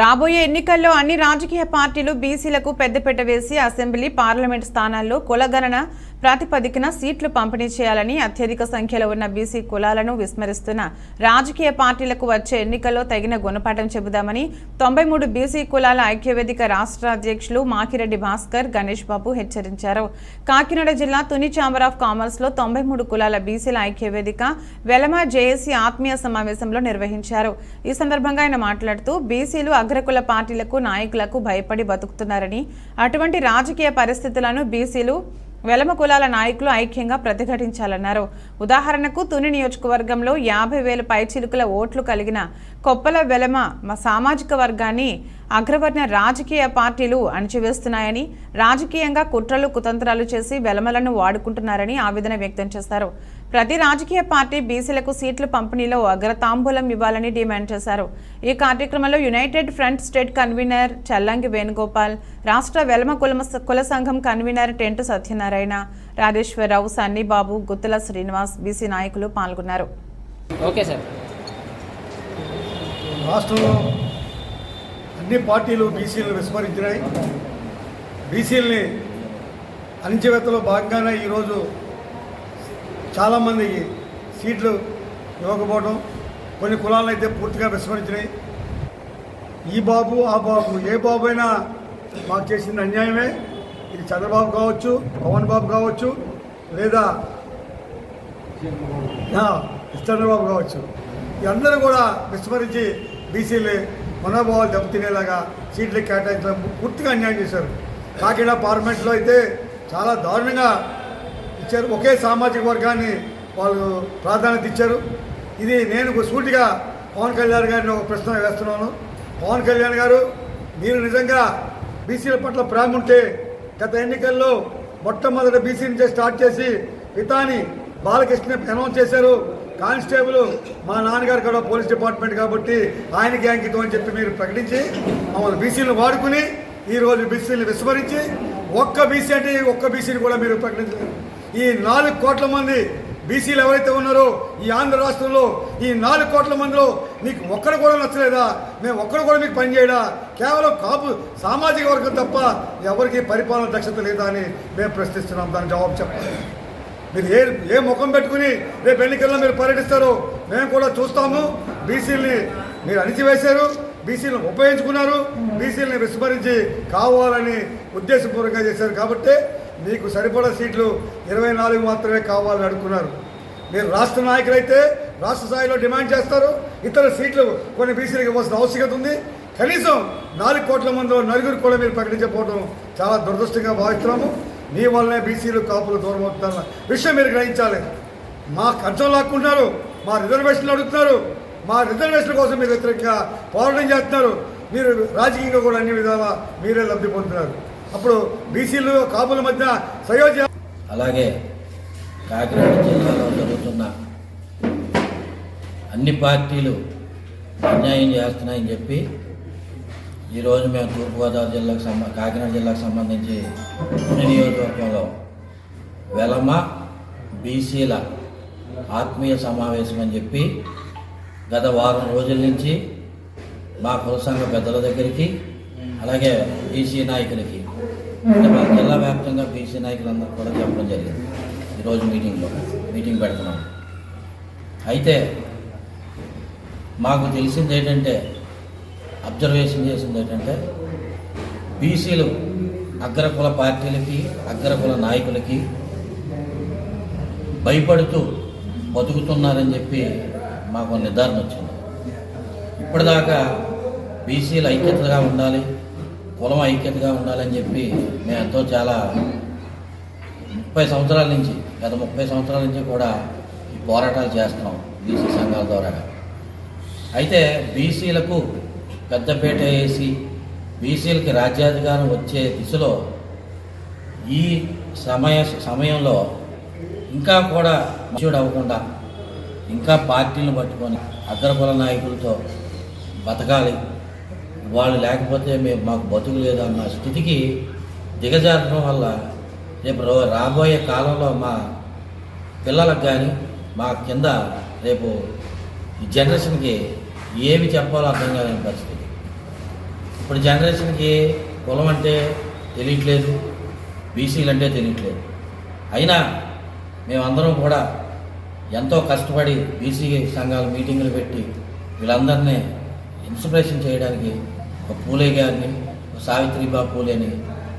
రాబోయే ఎన్నికల్లో అన్ని రాజకీయ పార్టీలు బీసీలకు పెద్దపీట వేసి అసెంబ్లీ, పార్లమెంట్ స్థానాల్లో కులగణన ప్రాతిపదికన సీట్లు పంపిణీ చేయాలని, అత్యధిక సంఖ్యలో ఉన్న బీసీ కులాలను విస్మరిస్తున్న రాజకీయ పార్టీలకు వచ్చే ఎన్నికల్లో తగిన గుణపాఠం చెబుదామని 93 బీసీ కులాల ఐక్యవేదిక రాష్ట్ర అధ్యక్షులు మాకిరెడ్డి భాస్కర్, గణేష్ బాబు హెచ్చరించారు. కాకినాడ జిల్లా తుని ఛాంబర్ ఆఫ్ కామర్స్ లో 93 కులాల బీసీల ఐక్యవేదిక వెలమ జేఏసీ ఆత్మీయ సమావేశంలో నిర్వహించారు. ఈ సందర్భంగా ఆయన మాట్లాడుతూ బీసీలు అగ్రకుల పార్టీలకు, నాయకులకు భయపడి బతుకుతున్నారని, అటువంటి రాజకీయ పరిస్థితులను బీసీలు, వెలమ కులాల నాయకులు ఐక్యంగా ప్రతిఘటించాలన్నారు. ఉదాహరణకు తుని నియోజకవర్గంలో 50,000 పైచిలుకుల ఓట్లు కలిగిన కొప్పల వెలమ సామాజిక వర్గాన్ని అగ్రవర్ణ రాజకీయ పార్టీలు అణచివేస్తున్నాయని, రాజకీయంగా కుట్రలు కుతంత్రాలు చేసి వెలమలను వాడుకుంటున్నారని ఆవేదన వ్యక్తం చేశారు. ప్రతి రాజకీయ పార్టీ బీసీలకు సీట్ల పంపిణీలో అగ్రతాంబూలం ఇవ్వాలని డిమాండ్ చేశారు. ఈ కార్యక్రమంలో united front state convener Challangi Venugopal, రాష్ట్ర వెలమ కుల సంఘం కన్వీనర్ టెంటు సత్యనారాయణ, రాజేశ్వరరావు, సన్నీబాబు, గుత్తుల శ్రీనివాస్, బీసీ నాయకులు పాల్గొన్నారు. Okay sir. రాష్ట్రంలో అన్ని పార్టీలు బీసీలను విస్మరించినాయి. బీసీలని అణిచివేతలో భాగంగానే ఈరోజు చాలామందికి సీట్లు ఇవ్వకపోవడం, కొన్ని కులాలను అయితే పూర్తిగా విస్మరించినాయి. ఈ బాబు ఆ బాబు ఏ బాబు అయినా మాకు చేసిన అన్యాయమే. ఇది చంద్రబాబు కావచ్చు, పవన్ బాబు కావచ్చు, లేదా చంద్రబాబు కావచ్చు, ఈ అందరూ కూడా విస్మరించి బీసీలు మనోభావాలు దెబ్బతినేలాగా సీట్లు కేటాయించడం పూర్తిగా అన్యాయం చేశారు. కాకినాడ పార్లమెంట్లో అయితే చాలా దారుణంగా ఇచ్చారు. ఒకే సామాజిక వర్గాన్ని వాళ్ళు ప్రాధాన్యత ఇచ్చారు. ఇది నేను సూటిగా పవన్ కళ్యాణ్ గారిని ఒక ప్రశ్న వేస్తున్నాను. పవన్ కళ్యాణ్ గారు, మీరు నిజంగా బీసీల పట్ల ప్రేమ ఉంటే గత ఎన్నికల్లో మొట్టమొదటి బీసీ నుంచే స్టార్ట్ చేసి పితాని బాలకృష్ణ అనౌన్స్ చేశారు. కానిస్టేబుల్ మా నాన్నగారు కూడా పోలీస్ డిపార్ట్మెంట్ కాబట్టి ఆయనకి అంకితం అని చెప్పి మీరు ప్రకటించి మమ్మల్ని బీసీలను వాడుకుని ఈరోజు బీసీలను విస్మరించి ఒక్క బీసీ అంటే ఒక్క బీసీని కూడా మీరు ప్రకటించలేదు. ఈ 4 కోట్ల మంది బీసీలు ఎవరైతే ఉన్నారో ఈ ఆంధ్ర రాష్ట్రంలో, ఈ 4 కోట్ల మందిలో మీకు ఒక్కడు కూడా నచ్చలేదా? మేము ఒక్కడు కూడా మీకు పనిచేయడా? కేవలం కాపు సామాజిక వర్గం తప్ప ఎవరికి పరిపాలన దక్షత లేదా అని మేము ప్రశ్నిస్తున్నాం. దాని జవాబు చెప్పాలి. మీరు ఏ ముఖం పెట్టుకుని రేపు ఎన్నికల్లో మీరు పర్యటిస్తారో మేము కూడా చూస్తాము. బీసీలని మీరు అణిచివేశారు, బీసీలను ఉపయోగించుకున్నారు, బీసీలని విస్మరించి కావాలని ఉద్దేశపూర్వకంగా చేశారు. కాబట్టి మీకు సరిపడా సీట్లు 24 మాత్రమే కావాలని అడుగుతున్నారు. మీరు రాష్ట్ర నాయకులైతే రాష్ట్ర స్థాయిలో డిమాండ్ చేస్తారు. ఇతర సీట్లు కొన్ని బీసీలకు ఇవ్వాల్సిన ఆవశ్యకత ఉంది. కనీసం 4 కోట్ల మందిలో 4 కూడా మీరు ప్రకటించకపోవడం చాలా దురదృష్టంగా భావిస్తున్నాము. మీ వల్లనే బీసీలు కాపులు దూరం అవుతున్న విషయం మీరు గ్రహించాలి. మా ఖర్చు లాక్కుంటున్నారు, మా రిజర్వేషన్లు అడుగుతున్నారు, మా రిజర్వేషన్ల కోసం మీరు వ్యతిరేకంగా పోరాటం చేస్తున్నారు. మీరు రాజకీయంగా కూడా అన్ని విధాలా మీరే లబ్ధి పొందుతున్నారు. అప్పుడు బీసీలు కాపుల మధ్య సయోధ్య. అలాగే కాకినాడ జిల్లాలో జరుగుతున్న అన్ని పార్టీలు అన్యాయం చేస్తున్నాయని చెప్పి ఈరోజు మేము తూర్పుగోదావరి జిల్లాకు కాకినాడ జిల్లాకు సంబంధించి నియోజకవర్గంలో వెలమ బీసీల ఆత్మీయ సమావేశం అని చెప్పి గత వారం రోజుల నుంచి మా కుల సంఘ పెద్దల దగ్గరికి, అలాగే బీసీ నాయకులకి, మా జిల్లా వ్యాప్తంగా బీసీ నాయకులందరూ కూడా చెప్పడం జరిగింది. ఈరోజు మీటింగ్ పెడుతున్నాం. అయితే మాకు తెలిసింది ఏంటంటే, అబ్జర్వేషన్ చేసింది ఏంటంటే, బీసీలు అగ్రకుల పార్టీలకి, అగ్రకుల నాయకులకి భయపడుతూ బతుకుతున్నారని చెప్పి మాకు నిర్ధారణ వచ్చింది. ఇప్పటిదాకా బీసీలు ఐక్యతగా ఉండాలి, కులం ఐక్యతగా ఉండాలని చెప్పి మేము ఎంతో చాలా 30 సంవత్సరాల నుంచి, గత 30 సంవత్సరాల నుంచి కూడా ఈ పోరాటాలు చేస్తున్నాం బీసీ సంఘాల ద్వారా. అయితే బీసీలకు పెద్దపేట వేసి బీసీలకి రాజ్యాధికారం వచ్చే దిశలో ఈ సమయంలో ఇంకా కూడా మెచ్యూర్డ్ అవ్వకుండా ఇంకా పార్టీలను పట్టుకొని అగ్రకుల నాయకులతో బతకాలి, వాళ్ళు లేకపోతే మాకు బతుకు లేదన్న స్థితికి దిగజారడం వల్ల రేపు రాబోయే కాలంలో మా పిల్లలకు కానీ మా కింద రేపు ఈ జనరేషన్కి ఏమి చెప్పాలో అర్థం కాని పరిస్థితి. ఇప్పుడు జనరేషన్కి కులం అంటే తెలియట్లేదు, బీసీలు అంటే తెలియట్లేదు. అయినా మేమందరం కూడా ఎంతో కష్టపడి బీసీ సంఘాల మీటింగులు పెట్టి వీళ్ళందరినీ ఇన్స్పిరేషన్ చేయడానికి ఒక పూలే గారిని, సావిత్రిబాయి పూలేని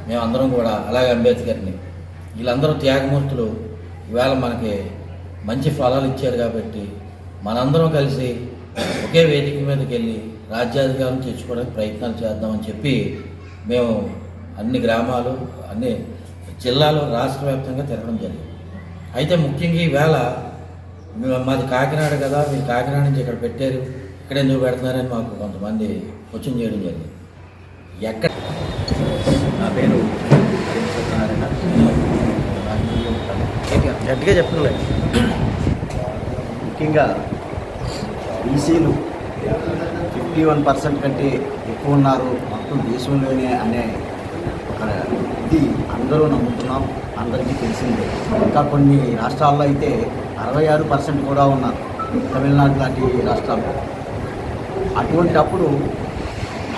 మేమందరం కూడా, అలాగే అంబేద్కర్ని, వీళ్ళందరూ త్యాగమూర్తులు ఇవాళ మనకి మంచి ఫలాలు ఇచ్చారు. కాబట్టి మనందరం కలిసి ఒకే వేదిక మీదకి వెళ్ళి రాజ్యాధికారం తెచ్చుకోవడానికి ప్రయత్నాలు చేద్దామని చెప్పి మేము అన్ని గ్రామాలు, అన్ని జిల్లాలు, రాష్ట్ర వ్యాప్తంగా తిరగడం జరిగింది. అయితే ముఖ్యంగా ఈవేళ మాది కాకినాడ కదా, మీరు కాకినాడ నుంచి ఇక్కడ పెట్టారు, ఇక్కడ ఎందుకు పెడుతున్నారని మాకు కొంతమంది క్వశ్చన్ చేయడం జరిగింది. ఎక్కడ నా పేరు గట్టిగా చెప్పలే. ముఖ్యంగా బీసీలు 51% కంటే ఎక్కువ ఉన్నారు మొత్తం దేశంలోనే అనే ఒక ఇది అందరూ నమ్ముతున్నాం, అందరికీ తెలిసిందే. ఇంకా కొన్ని రాష్ట్రాల్లో అయితే 66% కూడా ఉన్నారు, తమిళనాడు లాంటి రాష్ట్రాల్లో. అటువంటి అప్పుడు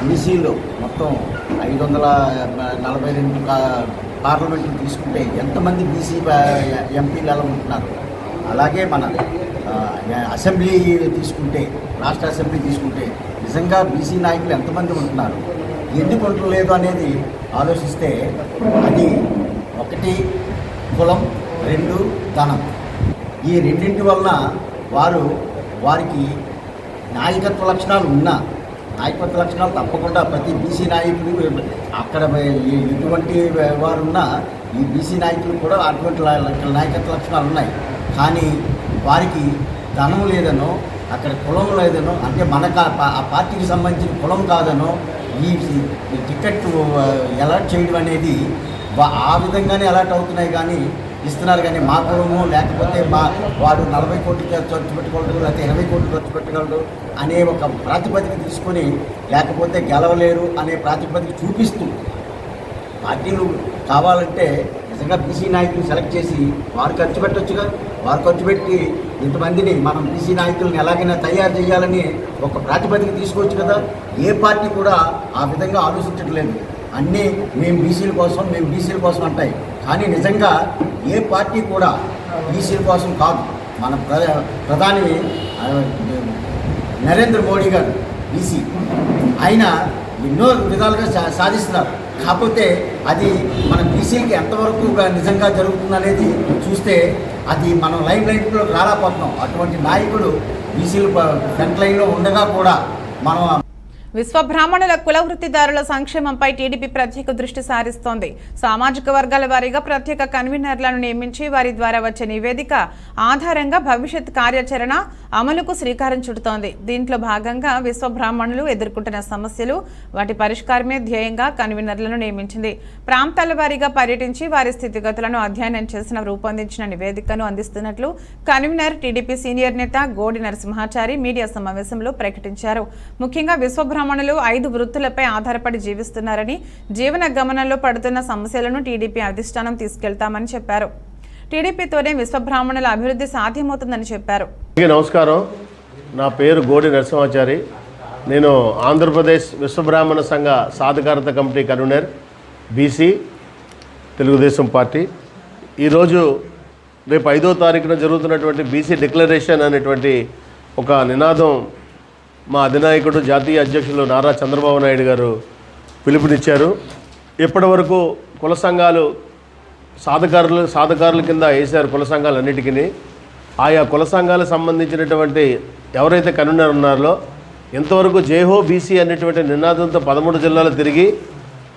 బీసీలో మొత్తం 542 పార్లమెంట్లు తీసుకుంటే ఎంతమంది బీసీ ఎంపీలు ఎలా ఉంటున్నారు. అలాగే మన అసెంబ్లీ తీసుకుంటే, రాష్ట్ర అసెంబ్లీ తీసుకుంటే నిజంగా బీసీ నాయకులు ఎంతమంది ఉంటున్నారు, ఎందుకు ఉండలేదు అనేది ఆలోచిస్తే అది 1 కులం, 2 ధనం. ఈ రెండింటి వలన వారికి నాయకత్వ లక్షణాలు ఉన్నా, నాయకత్వ లక్షణాలు తప్పకుండా ప్రతి బీసీ నాయకులు అక్కడ ఎటువంటి వారు ఉన్నా ఈ బీసీ నాయకులు కూడా అటువంటి నాయకత్వ లక్షణాలు ఉన్నాయి. కానీ వారికి ధనం లేదనో, అక్కడ కులం లేదనో, అంటే మనకు ఆ పార్టీకి సంబంధించిన కులం కాదనో ఈ టికెట్ అలాట్ చేయడం అనేది ఆ విధంగానే అలాట్ అవుతున్నాయి. కానీ ఇస్తున్నారు కానీ మా కులము, లేకపోతే వాడు 40 కోట్లు ఖర్చు పెట్టుకోగలడు, లేకపోతే 20 కోట్లు ఖర్చు పెట్టగలడు అనే ఒక ప్రాతిపదిక తీసుకొని, లేకపోతే గెలవలేరు అనే ప్రాతిపదిక చూపిస్తూ పార్టీలు కావాలంటే నిజంగా బీసీ నాయకులు సెలెక్ట్ చేసి వారు ఖర్చు పెట్టొచ్చుగా. వారు ఖర్చు పెట్టి ఇంతమందిని మనం బీసీ నాయకులను ఎలాగైనా తయారు చేయాలని ఒక ప్రాతిపదిక తీసుకోవచ్చు కదా. ఏ పార్టీ కూడా ఆ విధంగా ఆలోచించట్లేదు. అన్నీ మేము బీసీల కోసం అంటాయి. కానీ నిజంగా ఏ పార్టీ కూడా బీసీల కోసం కాదు. మన ప్రధాని నరేంద్ర మోడీ గారు బీసీ, ఆయన ఎన్నో విధాలుగా సాధిస్తున్నారు. కాకపోతే అది మన బీసీలకి ఎంతవరకు నిజంగా జరుగుతుందనేది చూస్తే అది మనం లైన్లో రాలేకపోతున్నాం. అటువంటి నాయకుడు బీసీలు ఫ్రంట్ లైన్లో ఉండగా కూడా మనం విశ్వబ్రాహ్మణుల కుల వృత్తిదారుల సంక్షేమంపై టీడీపీ ప్రత్యేక దృష్టి సారిస్తోంది. సామాజిక వర్గాల వారీగా ప్రత్యేక కన్వీనర్లను నియమించి వారి ద్వారా వచ్చే నివేదిక ఆధారంగా భవిష్యత్ కార్యాచరణ అమలుకు శ్రీకారం చుడుతోంది. దీంట్లో భాగంగా విశ్వబ్రాహ్మణులు ఎదుర్కొంటున్న సమస్యలు, వాటి పరిష్కారమే ధ్యేయంగా కన్వీనర్లను నియమించింది. ప్రాంతాల వారీగా పర్యటించి వారి స్థితిగతులను అధ్యయనం చేసిన రూపొందించిన నివేదికను అందిస్తున్నట్లు కన్వీనర్ టీడీపీ సీనియర్ నేత గోడి నరసింహాచారి మీడియా సమావేశంలో ప్రకటించారు. ముఖ్యంగా విశ్వబ్రాహ్మణులు 5 వృత్తులపై ఆధారపడి జీవిస్తున్నారని, జీవన గమనంలో పడుతున్న సమస్యలను టీడీపీ అధిష్టానం తీసుకెళ్తామని చెప్పారు. టీడీపీతోనే విశ్వబ్రాహ్మణుల అభివృద్ధి సాధ్యమవుతుందని చెప్పారు. నమస్కారం, నా పేరు గోడి నరసింహాచారి. నేను ఆంధ్రప్రదేశ్ విశ్వబ్రాహ్మణ సంఘ సాధికారత committee convener, BC, Telugu Desam party. ఈరోజు రేపు 5వ తారీఖున జరుగుతున్నటువంటి బీసీ డిక్లరేషన్ అనేటువంటి ఒక నినాదం మా అధినాయకుడు జాతీయ అధ్యక్షులు నారా చంద్రబాబు నాయుడు గారు పిలుపునిచ్చారు. ఇప్పటి వరకు కుల సంఘాలు సాధకారుల కింద వేశారు కుల సంఘాలన్నిటికీ. ఆయా కుల సంఘాలకు సంబంధించినటువంటి ఎవరైతే కన్వీనర్ ఉన్నారో ఇంతవరకు జేహో బీసీ అనేటువంటి నినాదంతో 13 జిల్లాలు తిరిగి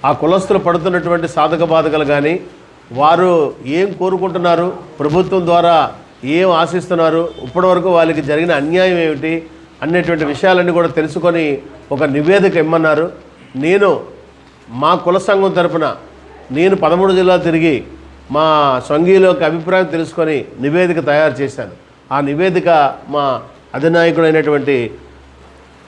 ఆ కులస్తులు పడుతున్నటువంటి సాధక బాధకలు కానీ వారు ఏం కోరుకుంటున్నారు, ప్రభుత్వం ద్వారా ఏం ఆశిస్తున్నారు, ఇప్పటివరకు వాళ్ళకి జరిగిన అన్యాయం ఏమిటి అనేటువంటి విషయాలన్నీ కూడా తెలుసుకొని ఒక నివేదిక ఇమ్మన్నారు. నేను మా కుల సంఘం తరపున నేను 13 జిల్లాలు తిరిగి మా సంఘీయులకు అభిప్రాయం తెలుసుకొని నివేదిక తయారు చేశాను. ఆ నివేదిక మా అధినాయకుడైనటువంటి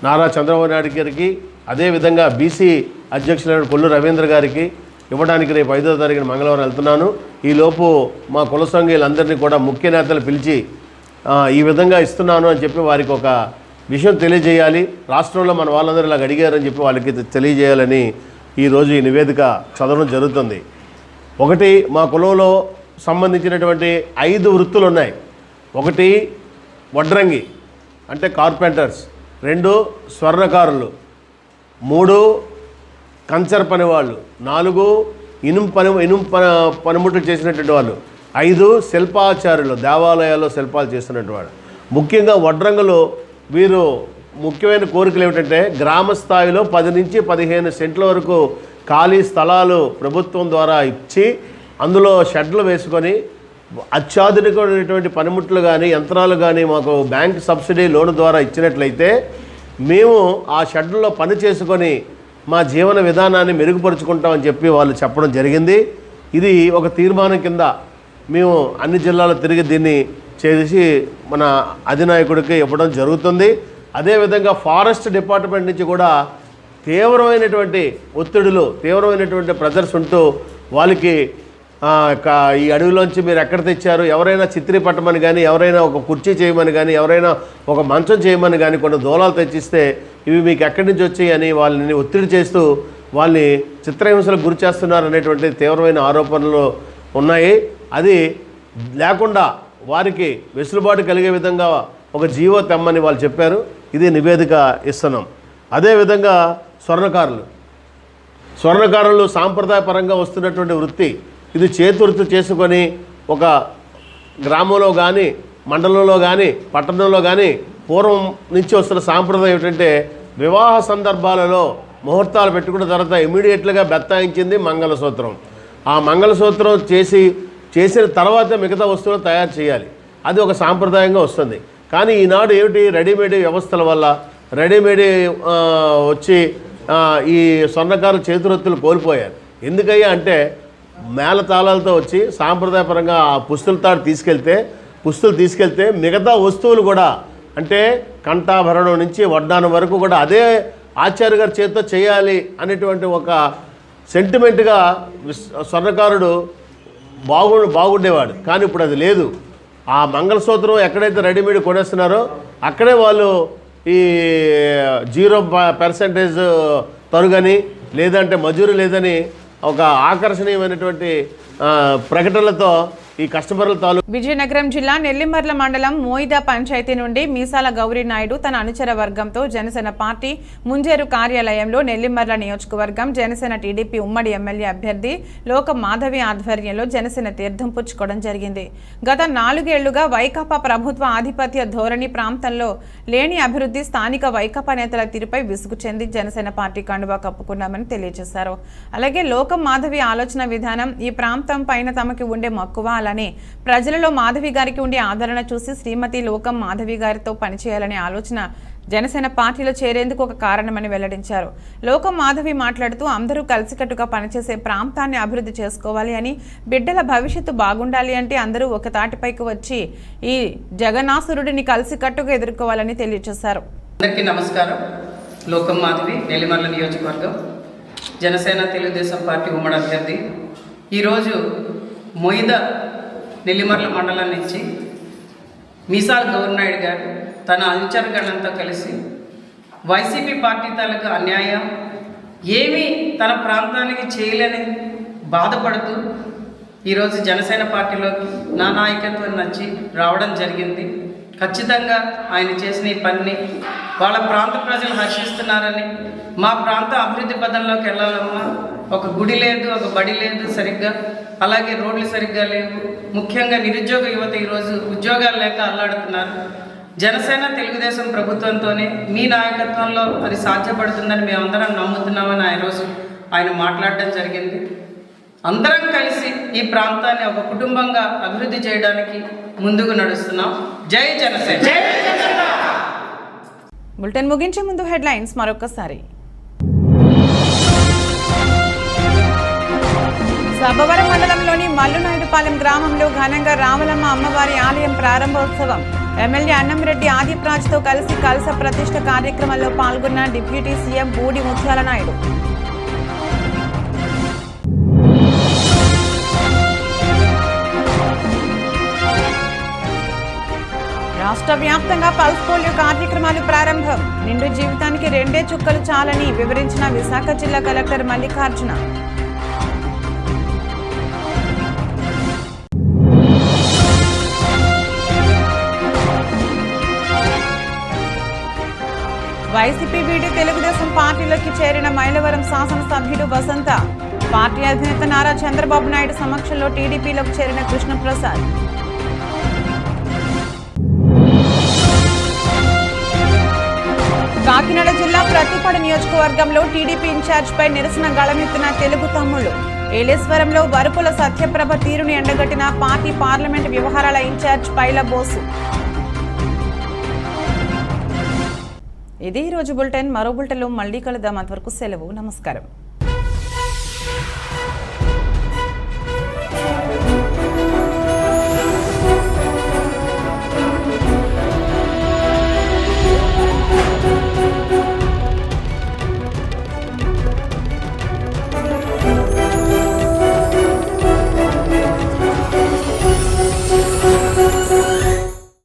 నారా చంద్రబాబు నాయుడు గారికి, అదేవిధంగా బీసీ అధ్యక్షులైన కొల్లు రవీంద్ర గారికి ఇవ్వడానికి రేపు 5వ తారీఖున మంగళవారం వెళ్తున్నాను. ఈలోపు మా కుల సంఘీయులందరినీ కూడా ముఖ్య నేతలు పిలిచి ఈ విధంగా ఇస్తున్నాను అని చెప్పి వారికి ఒక విషయం తెలియజేయాలి. రాష్ట్రంలో మన వాళ్ళందరూ ఇలాగ అడిగారని చెప్పి వాళ్ళకి తెలియజేయాలని ఈరోజు ఈ నివేదిక చదవడం జరుగుతుంది. ఒకటి, మా కులంలో సంబంధించినటువంటి 5 వృత్తులు ఉన్నాయి. ఒకటి వడ్రంగి అంటే కార్పెంటర్స్, 2 స్వర్ణకారులు, 3 కంచర్ పనివాళ్ళు, 4 ఇనుము పనిముట్లు చేసినటువంటి వాళ్ళు, 5 శిల్పాచార్యులు, దేవాలయాల్లో శిల్పాలు చేస్తున్నటువంటి వాళ్ళు. ముఖ్యంగా వడ్రంగులు వీరు ముఖ్యమైన కోరికలు ఏమిటంటే గ్రామ స్థాయిలో 10 నుంచి 15 సెంట్ల వరకు ఖాళీ స్థలాలు ప్రభుత్వం ద్వారా ఇచ్చి అందులో షెడ్లు వేసుకొని అత్యాధునికమైనటువంటి పనిముట్లు కానీ యంత్రాలు కానీ మాకు బ్యాంక్ సబ్సిడీ లోన్ ద్వారా ఇచ్చినట్లయితే మేము ఆ షెడ్లలో పని చేసుకొని మా జీవన విధానాన్ని మెరుగుపరుచుకుంటామని చెప్పి వాళ్ళు చెప్పడం జరిగింది. ఇది ఒక తీర్మానం కింద మేము అన్ని జిల్లాలు తిరిగి దీన్ని చేసి మన అధినాయకుడికి ఇవ్వడం జరుగుతుంది. అదేవిధంగా ఫారెస్ట్ డిపార్ట్మెంట్ నుంచి కూడా తీవ్రమైనటువంటి ఒత్తిడులు, తీవ్రమైనటువంటి ప్రెజర్స్ ఉంటూ వాళ్ళకి ఈ అడవిలోంచి మీరు ఎక్కడ తెచ్చారు, ఎవరైనా చిత్రీ పట్టమని కానీ, ఎవరైనా ఒక కుర్చీ చేయమని కానీ, ఎవరైనా ఒక మంచం చేయమని కానీ కొన్ని దూలాలు తెచ్చిస్తే ఇవి మీకు ఎక్కడి నుంచి వచ్చాయి అని వాళ్ళని ఒత్తిడి చేస్తూ వాళ్ళని చిత్రహింసలకు గురి చేస్తున్నారు అనేటువంటి తీవ్రమైన ఆరోపణలు ఉన్నాయి. అది లేకుండా వారికి వెసులుబాటు కలిగే విధంగా ఒక జీవో తెమ్మని వాళ్ళు చెప్పారు. ఇది నివేదిక ఇస్తున్నాం. అదేవిధంగా స్వర్ణకారులు సాంప్రదాయపరంగా వస్తున్నటువంటి వృత్తి, ఇది చేతివృత్తి చేసుకొని ఒక గ్రామంలో కానీ, మండలంలో కానీ, పట్టణంలో కానీ పూర్వం నుంచి వస్తున్న సాంప్రదాయం ఏంటంటే వివాహ సందర్భాలలో ముహూర్తాలు పెట్టుకున్న తర్వాత ఇమీడియట్గా బెత్తాయించింది మంగళసూత్రం. ఆ మంగళసూత్రం చేసిన తర్వాత మిగతా వస్తువులు తయారు చేయాలి. అది ఒక సాంప్రదాయంగా వస్తుంది. కానీ ఈనాడు ఏమిటి, రెడీమేడ్ వ్యవస్థల వల్ల రెడీమేడ్ వచ్చి ఈ స్వర్ణకారుల చేతివృత్తులు కోల్పోయారు. ఎందుకయ్యా అంటే మేళతాళాలతో వచ్చి సాంప్రదాయపరంగా ఆ పుస్తులు తీసుకెళ్తే మిగతా వస్తువులు కూడా అంటే కంఠాభరణం నుంచి వడ్డానం వరకు కూడా అదే ఆచార్య గారి చేతితో చేయాలి అనేటువంటి ఒక సెంటిమెంట్గా స్వర్ణకారుడు బాగుండేవాడు. కానీ ఇప్పుడు అది లేదు. ఆ మంగళసూత్రం ఎక్కడైతే రెడీమేడ్ కొనేస్తున్నారో అక్కడే వాళ్ళు ఈ 0% తరుగని లేదంటే మజూరు లేదని ఒక ఆకర్షణీయమైనటువంటి ప్రకటనలతో ఈ కస్టమర్ల తాలూకు. విజయనగరం జిల్లా నెల్లిమర్ల మండలం మోయిదా పంచాయతీ నుండి మీసాల గౌరీ నాయుడు తన అనుచర వర్గంతో జనసేన పార్టీ ముంజేరు కార్యాలయంలో నెల్లిమర్ల నియోజకవర్గం జనసేన టీడీపీ ఉమ్మడి ఎమ్మెల్యే అభ్యర్థి లోక మాధవి ఆధ్వర్యంలో జనసేన తీర్థం పుచ్చుకోవడం జరిగింది. గత 4 ఏళ్లుగా వైకాపా ప్రభుత్వ ఆధిపత్య ధోరణి ప్రాంతంలో లేని అభివృద్ధి, స్థానిక వైకాపా నేతల తీరుపై విసుగు చెంది జనసేన పార్టీ కండువా కప్పుకున్నామని తెలియజేశారు. అలాగే లోక మాధవి ఆలోచన విధానం, ఈ ప్రాంతం పైన తమకి ఉండే మక్కువ, అలానే ప్రజలలో మాధవి గారికి ఉండే ఆదరణ చూసి శ్రీమతి లోకం మాధవి గారితో పనిచేయాలనే ఆలోచన జనసేన పార్టీలో చేరేందుకు ఒక కారణమని వెల్లడించారు. లోకం మాధవి మాట్లాడుతూ అందరూ కలిసికట్టుగా పనిచేసే ప్రాంతాన్ని అభివృద్ధి చేసుకోవాలి అని, బిడ్డల భవిష్యత్తు బాగుండాలి అంటే అందరూ ఒక తాటిపైకి వచ్చి ఈ జగన్నాసురుడిని కలిసికట్టుగా ఎదుర్కోవాలని తెలియజేశారు. అందరికీ నమస్కారం. లోకం మాధవి, నెల్లిమర్ల నియోజకవర్గం జనసేన తెలుగుదేశం పార్టీ ఉమ్మడి అభ్యర్థి. ఈరోజు మొయిదా నెల్లిమర్ల మండలం నుంచి మీసాల గౌరనాయుడు గారు తన అనుచరుగణంతో కలిసి వైసీపీ పార్టీ తాలూకు అన్యాయం ఏమీ తన ప్రాంతానికి చేయలేని బాధపడుతూ ఈరోజు జనసేన పార్టీలోకి నా నాయకత్వం నచ్చి రావడం జరిగింది. ఖచ్చితంగా ఆయన చేసిన ఈ పనిని వాళ్ళ ప్రాంత ప్రజలు హర్షిస్తున్నారని, మా ప్రాంత అభివృద్ధి పదంలోకి వెళ్ళాలమ్మా, ఒక గుడి లేదు, ఒక బడి లేదు సరిగ్గా, అలాగే రోడ్లు సరిగ్గా లేవు, ముఖ్యంగా నిరుద్యోగ యువత ఈరోజు ఉద్యోగాలు లేక అల్లాడుతున్నారు. జనసేన తెలుగుదేశం ప్రభుత్వంతోనే మీ నాయకత్వంలో అది సాధ్యపడుతుందని మేమందరం నమ్ముతున్నామని ఆయన మాట్లాడడం జరిగింది. అందరం కలిసి ఈ ప్రాంతాన్ని ఒక కుటుంబంగా అభివృద్ధి చేయడానికి ముందుకు నడుస్తున్నాం. జై జనసేన. బులెటిన్ ముగించే ముందు హెడ్లైన్స్ మరొకసారి. సబ్బవరం మండలంలోని మల్లునాయుడుపాలెం గ్రామంలో ఘనంగా రావలమ్మ అమ్మవారి ఆలయం ప్రారంభోత్సవం. ఎమ్మెల్యే అన్నంరెడ్డి ఆదిప్రాజ్తో కలిసి కలశ ప్రతిష్ఠ కార్యక్రమంలో పాల్గొన్న డిప్యూటీ సీఎం బూడి ముత్యాల నాయుడు. రాష్ట్ర వ్యాప్తంగా పల్స్ పోలియో కార్యక్రమాలు ప్రారంభం. నిండు జీవితానికి 2 చుక్కలు చాలని వివరించిన విశాఖ జిల్లా కలెక్టర్ మల్లికార్జున. వైసీపీ వీడి తెలుగుదేశం పార్టీలోకి చేరిన మైలవరం శాసనసభ్యుడు వసంత. పార్టీ అధినేత నారా చంద్రబాబు నాయుడు సమక్షంలో టీడీపీలోకి చేరిన కృష్ణప్రసాద్. కాకినాడ జిల్లా ప్రతిపాడు నియోజకవర్గంలో టీడీపీ ఇన్ఛార్జిపై నిరసన గళమెత్తిన తెలుగు తమ్ముళ్లు. ఏలేశ్వరంలో వరుపుల సత్యప్రభ తీరును ఎండగట్టిన పార్టీ పార్లమెంట్ వ్యవహారాల ఇన్ఛార్జ్ పైల బోసు. ఇది ఈరోజు బులెటిన్. మరో బులెటిన్లో మళ్లీ కలుద్దాం. అంతవరకు సెలవు. నమస్కారం.